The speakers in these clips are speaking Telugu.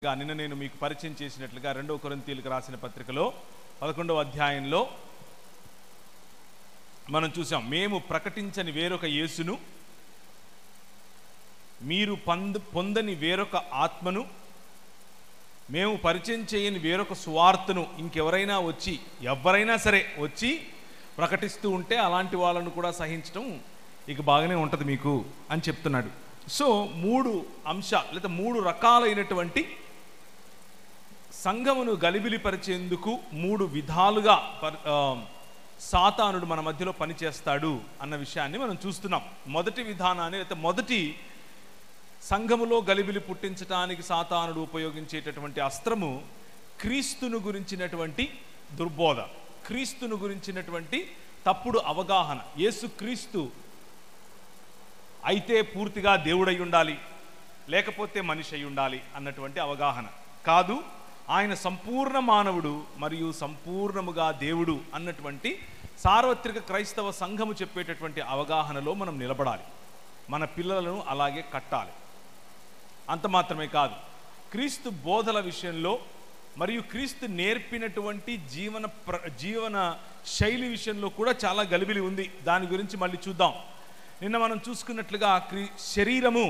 నిన్న నేను మీకు పరిచయం చేసినట్లుగా 2 కొరింథీయులకు రాసిన పత్రికలో 11వ అధ్యాయంలో మనం చూసాం. మేము ప్రకటించని వేరొక యేసును, మీరు పొందని వేరొక ఆత్మను, మేము పరిచయం చేయని వేరొక సువార్తను ఇంకెవరైనా ఎవరైనా సరే వచ్చి ప్రకటిస్తూ ఉంటే అలాంటి వాళ్ళను కూడా సహించడం ఇక బాగానే ఉంటుంది మీకు అని చెప్తున్నాడు. సో 3 అంశాలు లేదా 3 రకాలైనటువంటి సంఘమును గలిబిలిపరిచేందుకు 3 విధాలుగా సాతానుడు మన మధ్యలో పనిచేస్తాడు అన్న విషయాన్ని మనం చూస్తున్నాం. మొదటి విధానాన్ని లేదా మొదటి సంఘములో గలిబిలి పుట్టించడానికి సాతానుడు ఉపయోగించేటటువంటి అస్త్రము క్రీస్తును గురించినటువంటి దుర్బోధ, క్రీస్తును గురించినటువంటి తప్పుడు అవగాహన. యేసు క్రీస్తు అయితే పూర్తిగా దేవుడై ఉండాలి, లేకపోతే మనిషి అయి ఉండాలి అన్నటువంటి అవగాహన కాదు. ఆయన సంపూర్ణ మానవుడు మరియు సంపూర్ణముగా దేవుడు అన్నటువంటి సార్వత్రిక క్రైస్తవ సంఘము చెప్పేటటువంటి అవగాహనలో మనం నిలబడాలి. మన పిల్లలను అలాగే కట్టాలి. అంత మాత్రమే కాదు, క్రీస్తు బోధల విషయంలో మరియు క్రీస్తు నేర్పినటువంటి జీవన శైలి విషయంలో కూడా చాలా గలిబిలి ఉంది. దాని గురించి మళ్ళీ చూద్దాం. నిన్న మనం చూసుకున్నట్లుగా శరీరము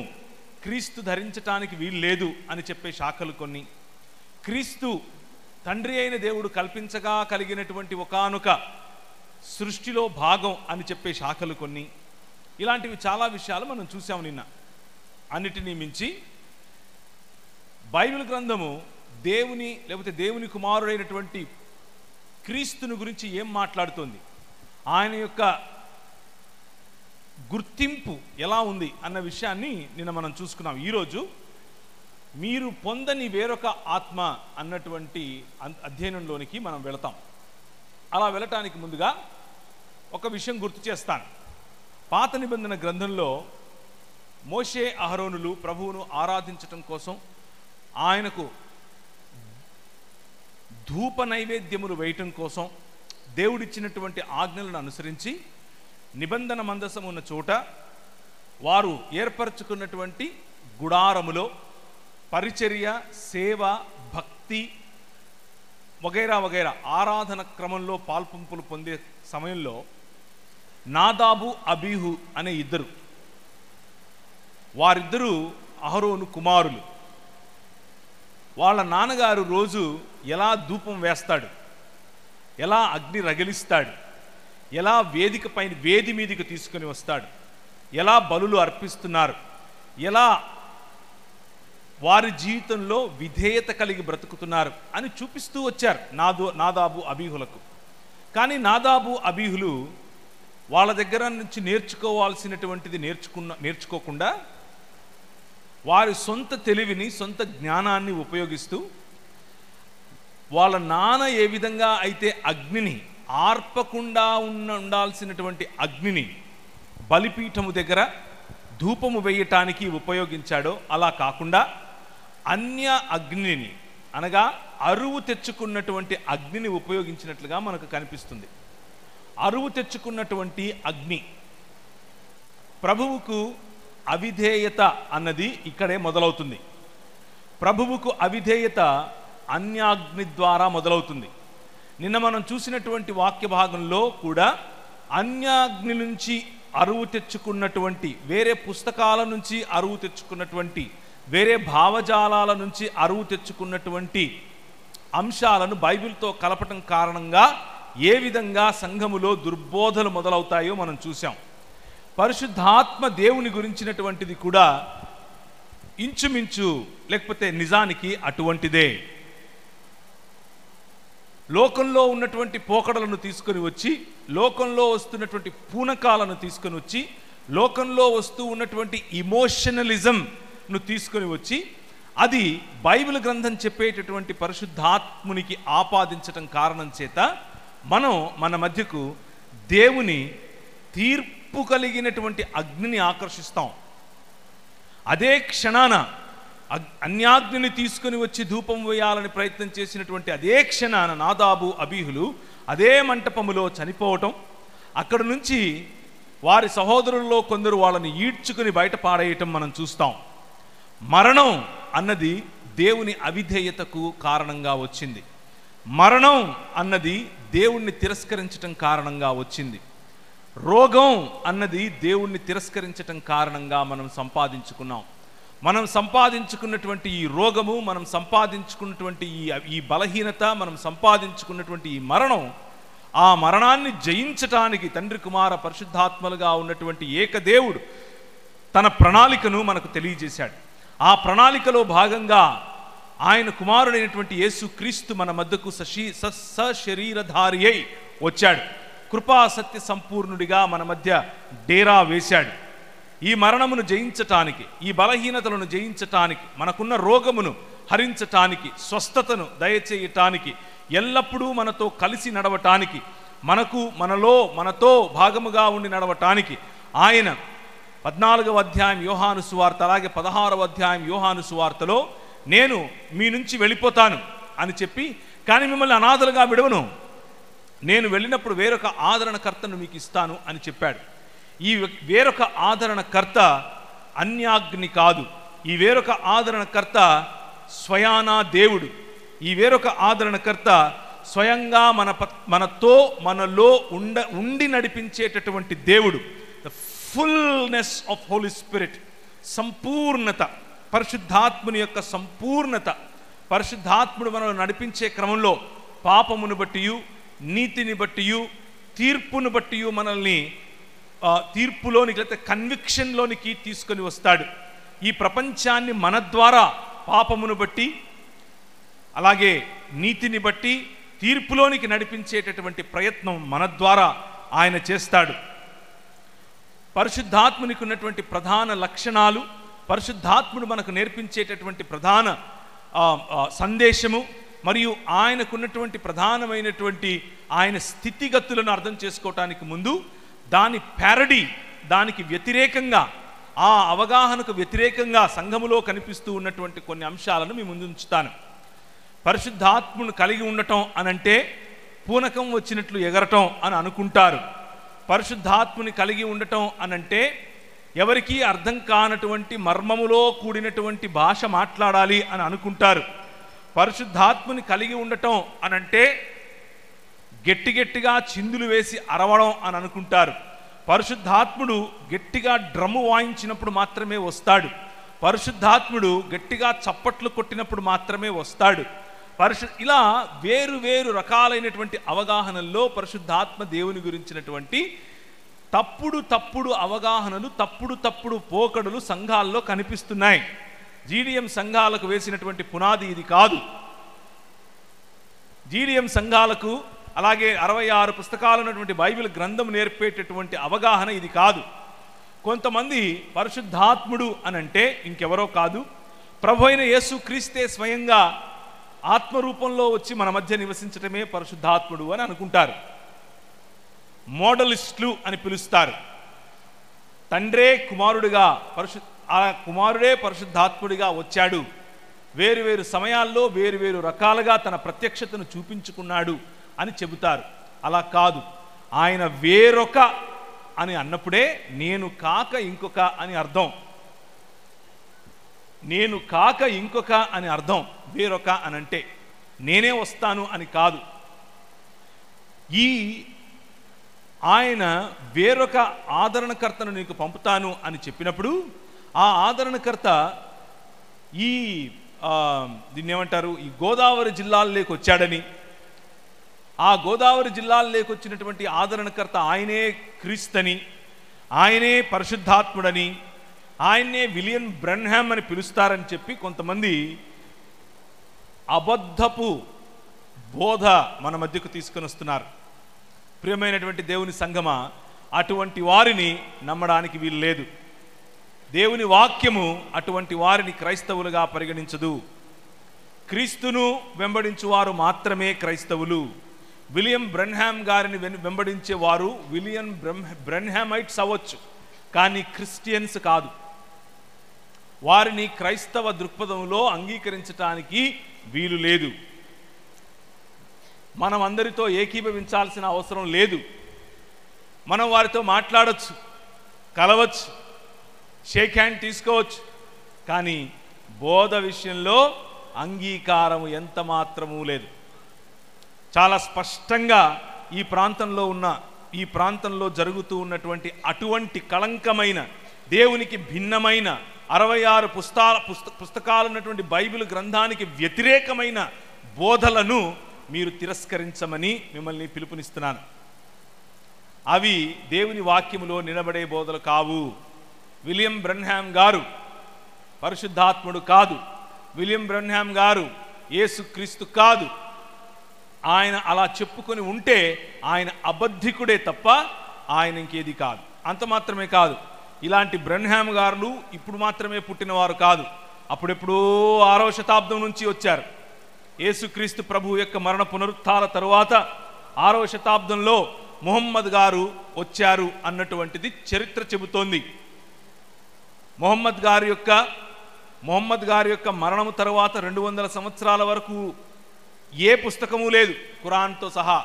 క్రీస్తు ధరించటానికి వీలు లేదు అని చెప్పే శాఖలు కొన్ని, క్రీస్తు తండ్రి అయిన దేవుడు కల్పించగా కలిగినటువంటి ఒకానొక సృష్టిలో భాగం అని చెప్పే శాఖలు కొన్ని, ఇలాంటివి చాలా విషయాలు మనం చూసాము నిన్న. అన్నిటినీ మించి బైబిల్ గ్రంథము దేవుని కుమారుడైనటువంటి క్రీస్తుని గురించి ఏం మాట్లాడుతోంది, ఆయన యొక్క గుర్తింపు ఎలా ఉంది అన్న విషయాన్ని నిన్న మనం చూసుకున్నాం. ఈరోజు మీరు పొందని వేరొక ఆత్మ అన్నటువంటి అధ్యయనంలోనికి మనం వెళతాం. అలా వెళ్ళటానికి ముందుగా ఒక విషయం గుర్తు చేస్తాను. పాత నిబంధన గ్రంథంలో మోషే అహరోనులు ప్రభువును ఆరాధించటం కోసం ఆయనకు ధూప నైవేద్యములు వేయటం కోసం దేవుడిచ్చినటువంటి ఆజ్ఞలను అనుసరించి నిబంధన మందసం ఉన్న చోట వారు ఏర్పరచుకున్నటువంటి గుడారములో పరిచర్య, సేవ, భక్తి వగైరా వగైరా ఆరాధన క్రమంలో పాల్పంపులు పొందే సమయంలో నాదాబు, అబీహు అనే వారిద్దరూ అహరోను కుమారులు. వాళ్ళ నాన్నగారు రోజు ఎలా ధూపం వేస్తాడు, ఎలా అగ్ని రగిలిస్తాడు, ఎలా వేది మీదకి తీసుకొని వస్తాడు, ఎలా బలులు అర్పిస్తున్నారు, ఎలా వారి జీవితంలో విధేయత కలిగి బ్రతుకుతున్నారు అని చూపిస్తూ వచ్చారు నాదాబు, అబీహులకు. కానీ నాదాబు, అబీహులు వాళ్ళ దగ్గర నుంచి నేర్చుకోవాల్సినటువంటిది నేర్చుకోకుండా వారి సొంత తెలివిని, సొంత జ్ఞానాన్ని ఉపయోగిస్తూ వాళ్ళ నాన్న ఏ విధంగా అయితే అగ్నిని ఆర్పకుండా ఉండాల్సినటువంటి అగ్నిని బలిపీఠము దగ్గర ధూపము వేయటానికి ఉపయోగించాడో అలా కాకుండా అన్య అగ్నిని, అనగా అరువు తెచ్చుకున్నటువంటి అగ్నిని ఉపయోగించినట్లుగా మనకు కనిపిస్తుంది. అరువు తెచ్చుకున్నటువంటి అగ్ని, ప్రభువుకు అవిధేయత అన్నది ఇక్కడే మొదలవుతుంది. ప్రభువుకు అవిధేయత అన్యాగ్ని ద్వారా మొదలవుతుంది. నిన్న మనం చూసినటువంటి వాక్య భాగంలో కూడా అన్యాగ్ని నుంచి అరువు తెచ్చుకున్నటువంటి, వేరే పుస్తకాల నుంచి అరువు తెచ్చుకున్నటువంటి, వేరే భావజాలాల నుంచి అరువు తెచ్చుకున్నటువంటి అంశాలను బైబిల్తో కలపటం కారణంగా ఏ విధంగా సంఘములో దుర్బోధలు మొదలవుతాయో మనం చూసాం. పరిశుద్ధాత్మ దేవుని గురించినటువంటిది కూడా ఇంచుమించు, లేకపోతే నిజానికి అటువంటిదే. లోకంలో ఉన్నటువంటి పోకడలను తీసుకొని వచ్చి, లోకంలో వస్తున్నటువంటి పూనకాలను తీసుకొని వచ్చి, లోకంలో వస్తూ ఉన్నటువంటి ఇమోషనలిజంను తీసుకొని వచ్చి అది బైబిల్ గ్రంథం చెప్పేటటువంటి పరిశుద్ధాత్మునికి ఆపాదించటం కారణం చేత మనం మన మధ్యకు దేవుని తీర్పు కలిగినటువంటి అగ్నిని ఆకర్షిస్తాం. అదే క్షణాన అన్యాగ్నిని తీసుకుని వచ్చి ధూపం వేయాలని ప్రయత్నం చేసినటువంటి అదే క్షణాన నాదాబు, అబీహులు అదే మంటపములో చనిపోవటం, అక్కడ నుంచి వారి సహోదరుల్లో కొందరు వాళ్ళని ఈడ్చుకుని బయట పాడేయటం మనం చూస్తాం. మరణం అన్నది దేవుని అవిధేయతకు కారణంగా వచ్చింది. మరణం అన్నది దేవుణ్ణి తిరస్కరించటం కారణంగా వచ్చింది. రోగం అన్నది దేవుణ్ణి తిరస్కరించటం కారణంగా మనం సంపాదించుకున్నాం. మనం సంపాదించుకున్నటువంటి ఈ రోగము, మనం సంపాదించుకున్నటువంటి ఈ బలహీనత, మనం సంపాదించుకున్నటువంటి ఈ మరణం, ఆ మరణాన్ని జయించటానికి తండ్రి కుమార పరిశుద్ధాత్మలుగా ఉన్నటువంటి ఏకదేవుడు తన ప్రణాళికను మనకు తెలియజేశాడు. ఆ ప్రణాళికలో భాగంగా ఆయన కుమారుడైనటువంటి యేసు క్రీస్తు మన మధ్యకు సశరీరధారి అయి వచ్చాడు. కృపా సత్య సంపూర్ణుడిగా మన మధ్య డేరా వేశాడు. ఈ మరణమును జయించటానికి, ఈ బలహీనతలను జయించటానికి, మనకున్న రోగమును హరించటానికి, స్వస్థతను దయచేయటానికి, ఎల్లప్పుడూ మనతో కలిసి నడవటానికి, మనతో భాగముగా ఉండి నడవటానికి ఆయన 14వ అధ్యాయం యోహాను సువార్త, అలాగే 16వ అధ్యాయం యోహాను సువార్తలో నేను మీ నుంచి వెళ్ళిపోతాను అని చెప్పి, కానీ మిమ్మల్ని అనాథలుగా విడవను, నేను వెళ్ళినప్పుడు వేరొక ఆదరణకర్తను మీకు ఇస్తాను అని చెప్పాడు. ఈ వేరొక ఆదరణకర్త అన్యాగ్ని కాదు. ఈ వేరొక ఆదరణకర్త స్వయానా దేవుడు. ఈ వేరొక ఆదరణకర్త స్వయంగా మనలో ఉండి నడిపించేటటువంటి దేవుడు. The fullness of Holy Spirit, సంపూర్ణత, పరిశుద్ధాత్ముని యొక్క సంపూర్ణత. పరిశుద్ధాత్ముడు మనల్ని నడిపించే క్రమంలో పాపమును బట్టియు, నీతిని బట్టియు, తీర్పును బట్టియు మనల్ని తీర్పులోనికి, లేకపోతే కన్విక్షన్లోనికి తీసుకొని వస్తాడు. ఈ ప్రపంచాన్ని మన ద్వారా పాపమును బట్టి, అలాగే నీతిని బట్టి తీర్పులోనికి నడిపించేటటువంటి ప్రయత్నం మన ద్వారా ఆయన చేస్తాడు. పరిశుద్ధాత్మునికి ఉన్నటువంటి ప్రధాన లక్షణాలు, పరిశుద్ధాత్ముడు మనకు నేర్పించేటటువంటి ప్రధాన సందేశము, మరియు ఆయనకున్నటువంటి ప్రధానమైనటువంటి ఆయన స్థితిగతులను అర్థం చేసుకోవటానికి ముందు దాని ప్యారడీ, దానికి వ్యతిరేకంగా, ఆ అవగాహనకు వ్యతిరేకంగా సంఘములో కనిపిస్తూ ఉన్నటువంటి కొన్ని అంశాలను మీ ముందు ఉంచుతాను. పరిశుద్ధాత్మను కలిగి ఉండటం అనంటే పూనకం వచ్చినట్లు ఎగరటం అని అనుకుంటారు. పరిశుద్ధాత్మని కలిగి ఉండటం అనంటే ఎవరికీ అర్థం కానటువంటి మర్మములో కూడినటువంటి భాష మాట్లాడాలి అని అనుకుంటారు. పరిశుద్ధాత్మని కలిగి ఉండటం అనంటే గట్టిగా చిందులు వేసి అరవడం అని అనుకుంటారు. పరిశుద్ధాత్ముడు గట్టిగా డ్రమ్ము వాయించినప్పుడు మాత్రమే వస్తాడు. పరిశుద్ధాత్ముడు గట్టిగా చప్పట్లు కొట్టినప్పుడు మాత్రమే వస్తాడు. ఇలా వేరు రకాలైనటువంటి అవగాహనల్లో పరిశుద్ధాత్మ దేవుని గురించినటువంటి తప్పుడు అవగాహనలు, తప్పుడు పోకడులు సంఘాల్లో కనిపిస్తున్నాయి. జీడిఎం సంఘాలకు వేసినటువంటి పునాది ఇది కాదు. జీడిఎం సంఘాలకు, అలాగే 66 పుస్తకాలు ఉన్నటువంటి బైబిల్ గ్రంథం నేర్పేటటువంటి అవగాహన ఇది కాదు. కొంతమంది పరిశుద్ధాత్ముడు అనంటే ఇంకెవరో కాదు, ప్రభు అయిన యేసు క్రీస్తే స్వయంగా ఆత్మరూపంలో వచ్చి మన మధ్య నివసించటమే పరిశుద్ధాత్ముడు అని అనుకుంటారు. మోడలిస్టులు అని పిలుస్తారు. తండ్రే కుమారుడిగా, ఆ కుమారుడే పరిశుద్ధాత్ముడిగా వచ్చాడు, వేరు సమయాల్లో వేరు రకాలుగా తన ప్రత్యక్షతను చూపించుకున్నాడు అని చెబుతారు. అలా కాదు. ఆయన వేరొక అని అన్నప్పుడే నేను కాక ఇంకొక అని అర్థం. నేను కాక ఇంకొక అని అర్థం. వేరొక అనంటే నేనే వస్తాను అని కాదు. ఆయన వేరొక ఆదరణకర్తను నీకు పంపుతాను అని చెప్పినప్పుడు ఆ ఆదరణకర్త దీన్ని ఏమంటారు, ఈ గోదావరి జిల్లాల్లోకి వచ్చాడని, ఆ గోదావరి జిల్లాల్లోకి వచ్చినటువంటి ఆదరణకర్త ఆయనే క్రీస్తని, ఆయనే పరిశుద్ధాత్ముడని, ఆయన్నే విలియం బ్రెన్హామ్ అని పిలుస్తారని చెప్పి కొంతమంది అబద్ధపు బోధ మన మధ్యకు తీసుకొని వస్తున్నారు. ప్రియమైనటువంటి దేవుని సంఘమా, అటువంటి వారిని నమ్మడానికి వీలు లేదు. దేవుని వాక్యము అటువంటి వారిని క్రైస్తవులుగా పరిగణించదు. క్రీస్తును వెంబడించువారు మాత్రమే క్రైస్తవులు. విలియం బ్రెన్హామ్ గారిని వెంబడించేవారు విలియం బ్రెన్హామైట్స్ అవ్వచ్చు, కానీ క్రిస్టియన్స్ కాదు. వారిని క్రైస్తవ దృక్పథంలో అంగీకరించటానికి వీలు లేదు. మనం అందరితో ఏకీభవించాల్సిన అవసరం లేదు. మనం వారితో మాట్లాడచ్చు, కలవచ్చు, షేక్ హ్యాండ్ తీసుకోవచ్చు, కానీ బోధ విషయంలో అంగీకారం ఎంత మాత్రమూ లేదు. చాలా స్పష్టంగా ఈ ప్రాంతంలో జరుగుతూ ఉన్నటువంటి అటువంటి కళంకమైన, దేవునికి భిన్నమైన 66 పుస్తకాలు ఉన్నటువంటి బైబిల్ గ్రంథానికి వ్యతిరేకమైన బోధలను మీరు తిరస్కరించమని మిమ్మల్ని పిలుపునిస్తున్నాను. అవి దేవుని వాక్యములో నిలబడే బోధలు కావు. విలియం బ్రన్హామ్ గారు పరిశుద్ధాత్ముడు కాదు. విలియం బ్రన్హామ్ గారు యేసుక్రీస్తు కాదు. ఆయన అలా చెప్పుకొని ఉంటే ఆయన అబద్ధికుడే తప్ప ఆయన ఇంకేది కాదు. అంత మాత్రమే కాదు, ఇలాంటి బ్రన్హామ్ గారు ఇప్పుడు మాత్రమే పుట్టినవారు కాదు. అప్పుడెప్పుడో 6వ శతాబ్దం నుంచి వచ్చారు. యేసుక్రీస్తు ప్రభు యొక్క మరణ పునరుత్థాన తరువాత 6వ శతాబ్దంలో ముహమ్మద్ గారు వచ్చారు అన్నటువంటిది చరిత్ర చెబుతోంది. ముహమ్మద్ గారి యొక్క మరణము తరువాత 200 సంవత్సరాల వరకు ఏ పుస్తకము లేదు, ఖురాన్తో సహా.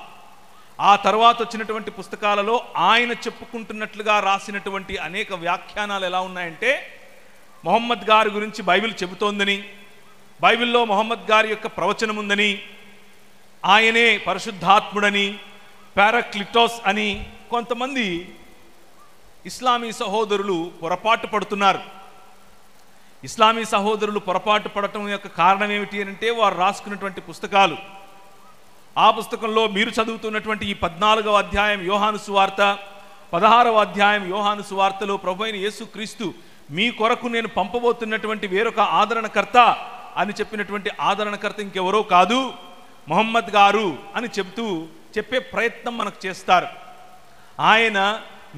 ఆ తర్వాత వచ్చినటువంటి పుస్తకాలలో ఆయన చెప్పుకుంటున్నట్లుగా రాసినటువంటి అనేక వ్యాఖ్యానాలు ఎలా ఉన్నాయంటే, ముహమ్మద్ గారి గురించి బైబిల్ చెబుతోందని, బైబిల్లో ముహమ్మద్ గారి యొక్క ప్రవచనం ఉందని, ఆయనే పరిశుద్ధాత్ముడని, పారాక్లిటోస్ అని కొంతమంది ఇస్లామీ సహోదరులు పొరపాటు పడుతున్నారు. ఇస్లామీ సహోదరులు పొరపాటు పడటం యొక్క కారణం ఏమిటి అంటే, వారు రాసుకున్నటువంటి పుస్తకాలు. ఆ పుస్తకంలో మీరు చదువుతున్నటువంటి ఈ 14వ అధ్యాయం యోహాను సువార్త, 16వ అధ్యాయం యోహాను సువార్తలో ప్రభువైన యేసుక్రీస్తు మీ కొరకు నేను పంపబోతున్నటువంటి వేరొక ఆదరణకర్త అని చెప్పినటువంటి ఆదరణకర్త ఇంకెవరో కాదు, ముహమ్మద్ గారు అని చెప్పే ప్రయత్నం మనకు చేస్తారు. ఆయన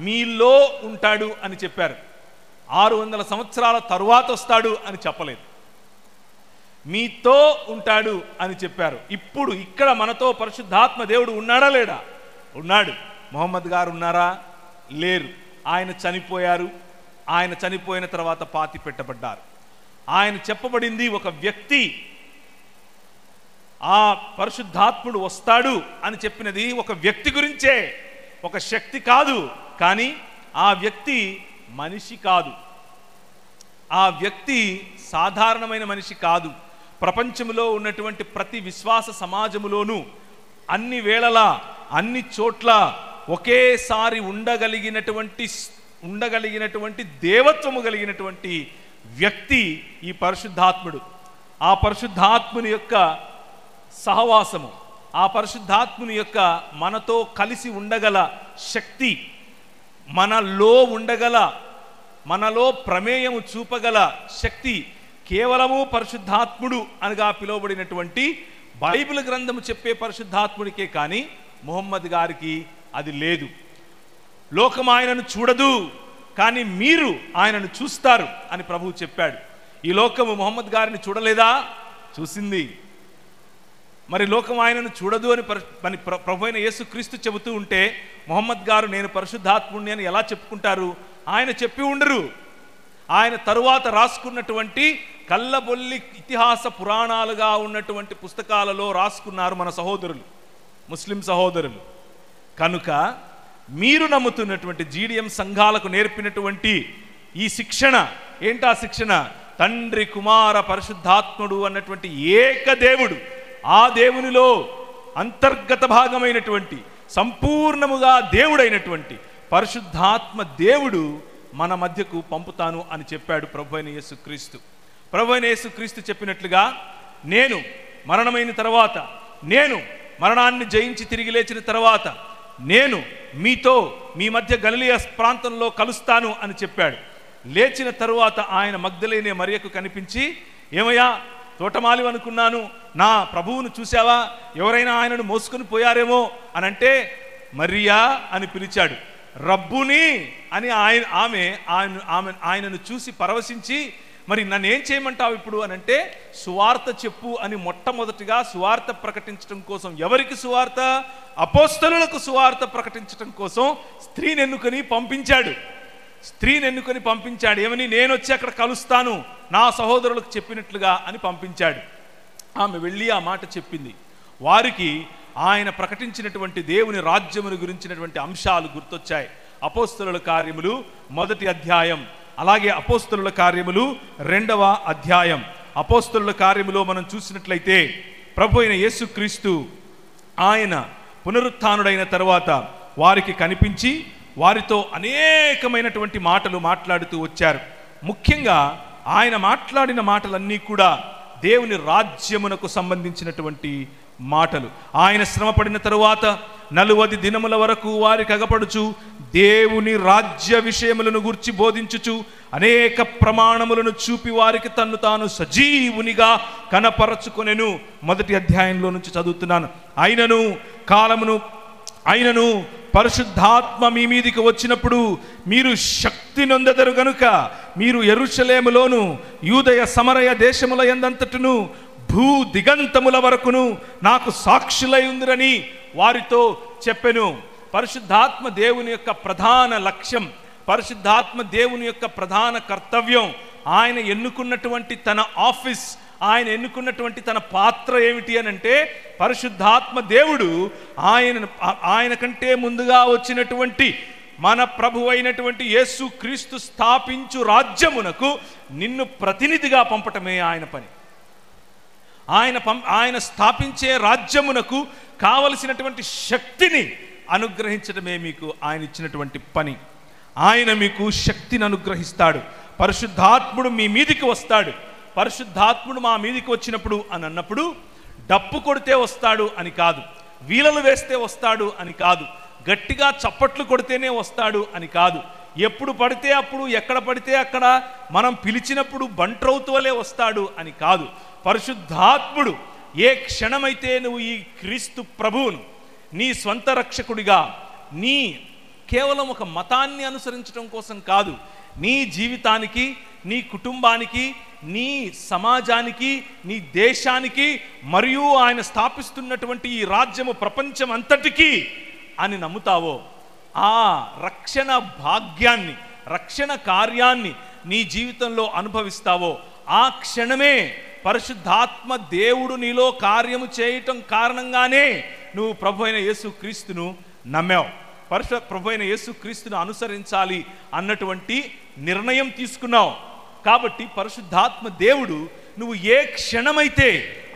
మీలో ఉంటాడు అని చెప్పారు. 600 సంవత్సరాల తరువాత వస్తాడు అని చెప్పలేదు. మీతో ఉంటాడు అని చెప్పారు. ఇప్పుడు ఇక్కడ మనతో పరిశుద్ధాత్మ దేవుడు ఉన్నాడా లేడా? ఉన్నాడు. ముహమ్మద్ గారు ఉన్నారా? లేరు. ఆయన చనిపోయారు. ఆయన చనిపోయిన తర్వాత పాతి పెట్టబడ్డారు. ఆయన చెప్పబడింది ఒక వ్యక్తి. ఆ పరిశుద్ధాత్ముడు వస్తాడు అని చెప్పినది ఒక వ్యక్తి గురించే, ఒక శక్తి కాదు. కానీ ఆ వ్యక్తి మనిషి కాదు. ఆ వ్యక్తి సాధారణమైన మనిషి కాదు. ప్రపంచంలో ఉన్నటువంటి ప్రతి విశ్వాస సమాజములోనూ అన్ని వేళలా అన్ని చోట్ల ఒకేసారి ఉండగలిగినటువంటి దేవత్వము కలిగినటువంటి వ్యక్తి ఈ పరిశుద్ధాత్ముడు. ఆ పరిశుద్ధాత్ముని యొక్క సహవాసము, ఆ పరిశుద్ధాత్ముని యొక్క మనతో కలిసి ఉండగల శక్తి, మనలో ప్రమేయము చూపగల శక్తి కేవలము పరిశుద్ధాత్ముడు అనగా పిలువబడినటువంటి బైబిల్ గ్రంథము చెప్పే పరిశుద్ధాత్ముడికే కానీ ముహమ్మద్ గారికి అది లేదు. లోకం ఆయనను చూడదు, కానీ మీరు ఆయనను చూస్తారు అని ప్రభువు చెప్పాడు. ఈ లోకము ముహమ్మద్ గారిని చూడలేదా? చూసింది. మరి లోకం ఆయనను చూడదు అని ప్రభు అయిన యేసుక్రీస్తు చెబుతూ ఉంటే ముహమ్మద్ గారు నేను పరిశుద్ధాత్ముడిని అని ఎలా చెప్పుకుంటారు? ఆయన చెప్పి ఉండరు. ఆయన తరువాత రాసుకున్నటువంటి కళ్ళబొల్లి ఇతిహాస పురాణాలుగా ఉన్నటువంటి పుస్తకాలలో రాసుకున్నారు మన సహోదరులు, ముస్లిం సహోదరులు. కనుక మీరు నమ్ముతున్నటువంటి జీడిఎం సంఘాలకు నేర్పినటువంటి ఈ శిక్షణ ఏంటా శిక్షణ? తండ్రి, కుమార, పరిశుద్ధాత్ముడు అన్నటువంటి ఏకదేవుడు, ఆ దేవునిలో అంతర్గత భాగమైనటువంటి సంపూర్ణముగా దేవుడైనటువంటి పరిశుద్ధాత్మ దేవుడు మన మధ్యకు పంపుతాను అని చెప్పాడు ప్రభువైన యేసుక్రీస్తు. ప్రభువైన యేసుక్రీస్తు చెప్పినట్లుగా నేను మరణమైన తర్వాత, నేను మరణాన్ని జయించి తిరిగి లేచిన తర్వాత నేను మీతో మీ మధ్య గలిలయ ప్రాంతంలో కలుస్తాను అని చెప్పాడు. లేచిన తరువాత ఆయన మగ్దలేనే మరియకు కనిపించి, ఏమయ్యా తోటమాలి అనుకున్నాను, నా ప్రభువును చూసావా? ఎవరైనా ఆయనను మోసుకొని పోయారేమో అని అంటే మరియా అని పిలిచాడు. రబ్బుని అని ఆయనను చూసి పరవశించి, మరి నన్నేం చేయమంటావు ఇప్పుడు అని అంటే, సువార్త చెప్పు అని మొట్టమొదటిగా సువార్త ప్రకటించడం కోసం, ఎవరికి సువార్త? అపోస్తలులకు సువార్త ప్రకటించడం కోసం స్త్రీని ఎన్నుకొని పంపించాడు. ఏమని? నేను వచ్చి అక్కడ కలుస్తాను నా సహోదరులకు చెప్పినట్లుగా అని పంపించాడు. ఆమె వెళ్ళి ఆ మాట చెప్పింది. వారికి ఆయన ప్రకటించినటువంటి దేవుని రాజ్యమును గురించినటువంటి అంశాలు గుర్తొచ్చాయి. అపోస్తలుల కార్యములు 1వ అధ్యాయం, అలాగే అపోస్తలుల కార్యములు 2వ అధ్యాయం. అపోస్తలుల కార్యములో మనం చూసినట్లయితే ప్రభు అయిన యేసుక్రీస్తు ఆయన పునరుత్థానుడైన తర్వాత వారికి కనిపించి వారితో అనేకమైనటువంటి మాటలు మాట్లాడుతూ వచ్చారు. ముఖ్యంగా ఆయన మాట్లాడిన మాటలన్నీ కూడా దేవుని రాజ్యమునకు సంబంధించినటువంటి మాటలు. ఆయన శ్రమపడిన తరువాత 40 దినముల వరకు వారికి అగపడుచు దేవుని రాజ్య విషయములను గూర్చి బోధించుచు అనేక ప్రమాణములను చూపి వారికి తన్ను తాను సజీవునిగా కనపరచుకొనెను. 1వ అధ్యాయంలో నుంచి చదువుతున్నాను. అయినను పరిశుద్ధాత్మ మీ మీదికి వచ్చినప్పుడు మీరు శక్తి నొందెదరు గనుక మీరు యెరూషలేములోను యూదయ సమరయ దేశముల యందంతటను భూ దిగంతముల వరకును నాకు సాక్షులై ఉందిరని వారితో చెప్పెను. పరిశుద్ధాత్మ దేవుని యొక్క ప్రధాన లక్ష్యం, పరిశుద్ధాత్మ దేవుని యొక్క ప్రధాన కర్తవ్యం, ఆయన ఎన్నుకున్నటువంటి తన ఆఫీస్, ఆయన ఎన్నుకున్నటువంటి తన పాత్ర ఏమిటి అని అంటే, పరిశుద్ధాత్మ దేవుడు ఆయన కంటే ముందుగా వచ్చినటువంటి మన ప్రభు అయినటువంటి యేసు క్రీస్తు స్థాపించు రాజ్యమునకు నిన్ను ప్రతినిధిగా పంపటమే ఆయన పని. ఆయన స్థాపించే రాజ్యమునకు కావలసినటువంటి శక్తిని అనుగ్రహించడమే మీకు ఆయన ఇచ్చినటువంటి పని. ఆయన మీకు శక్తిని అనుగ్రహిస్తాడు. పరిశుద్ధాత్ముడు మీ మీదికి వస్తాడు. పరిశుద్ధాత్ముడు మా మీదికి వచ్చినప్పుడు అని అన్నప్పుడు డప్పు కొడితే వస్తాడు అని కాదు, వీలలు వేస్తే వస్తాడు అని కాదు, గట్టిగా చప్పట్లు కొడితేనే వస్తాడు అని కాదు, ఎప్పుడు పడితే అప్పుడు ఎక్కడ పడితే అక్కడ మనం పిలిచినప్పుడు బంట్రౌతువలే వస్తాడు అని కాదు. పరిశుద్ధాత్ముడు ఏ క్షణమైతే నువ్వు ఈ క్రీస్తు ప్రభువును నీ స్వంత రక్షకుడిగా, నీ కేవలం ఒక మతాన్ని అనుసరించడం కోసం కాదు, నీ జీవితానికి, నీ కుటుంబానికి, నీ సమాజానికి, నీ దేశానికి మరియు ఆయన స్థాపిస్తున్నటువంటి ఈ రాజ్యము ప్రపంచం అంతటికీ అని నమ్ముతావో, ఆ రక్షణ భాగ్యాన్ని, రక్షణ కార్యాన్ని నీ జీవితంలో అనుభవిస్తావో, ఆ క్షణమే పరిశుద్ధాత్మ దేవుడు నీలో కార్యము చేయటం కారణంగానే నువ్వు ప్రభు అయిన యేసుక్రీస్తును నమ్మావు, ప్రభు అయిన యేసుక్రీస్తును అనుసరించాలి అన్నటువంటి నిర్ణయం తీసుకున్నావు. కాబట్టి పరిశుద్ధాత్మ దేవుడు నువ్వు ఏ క్షణమైతే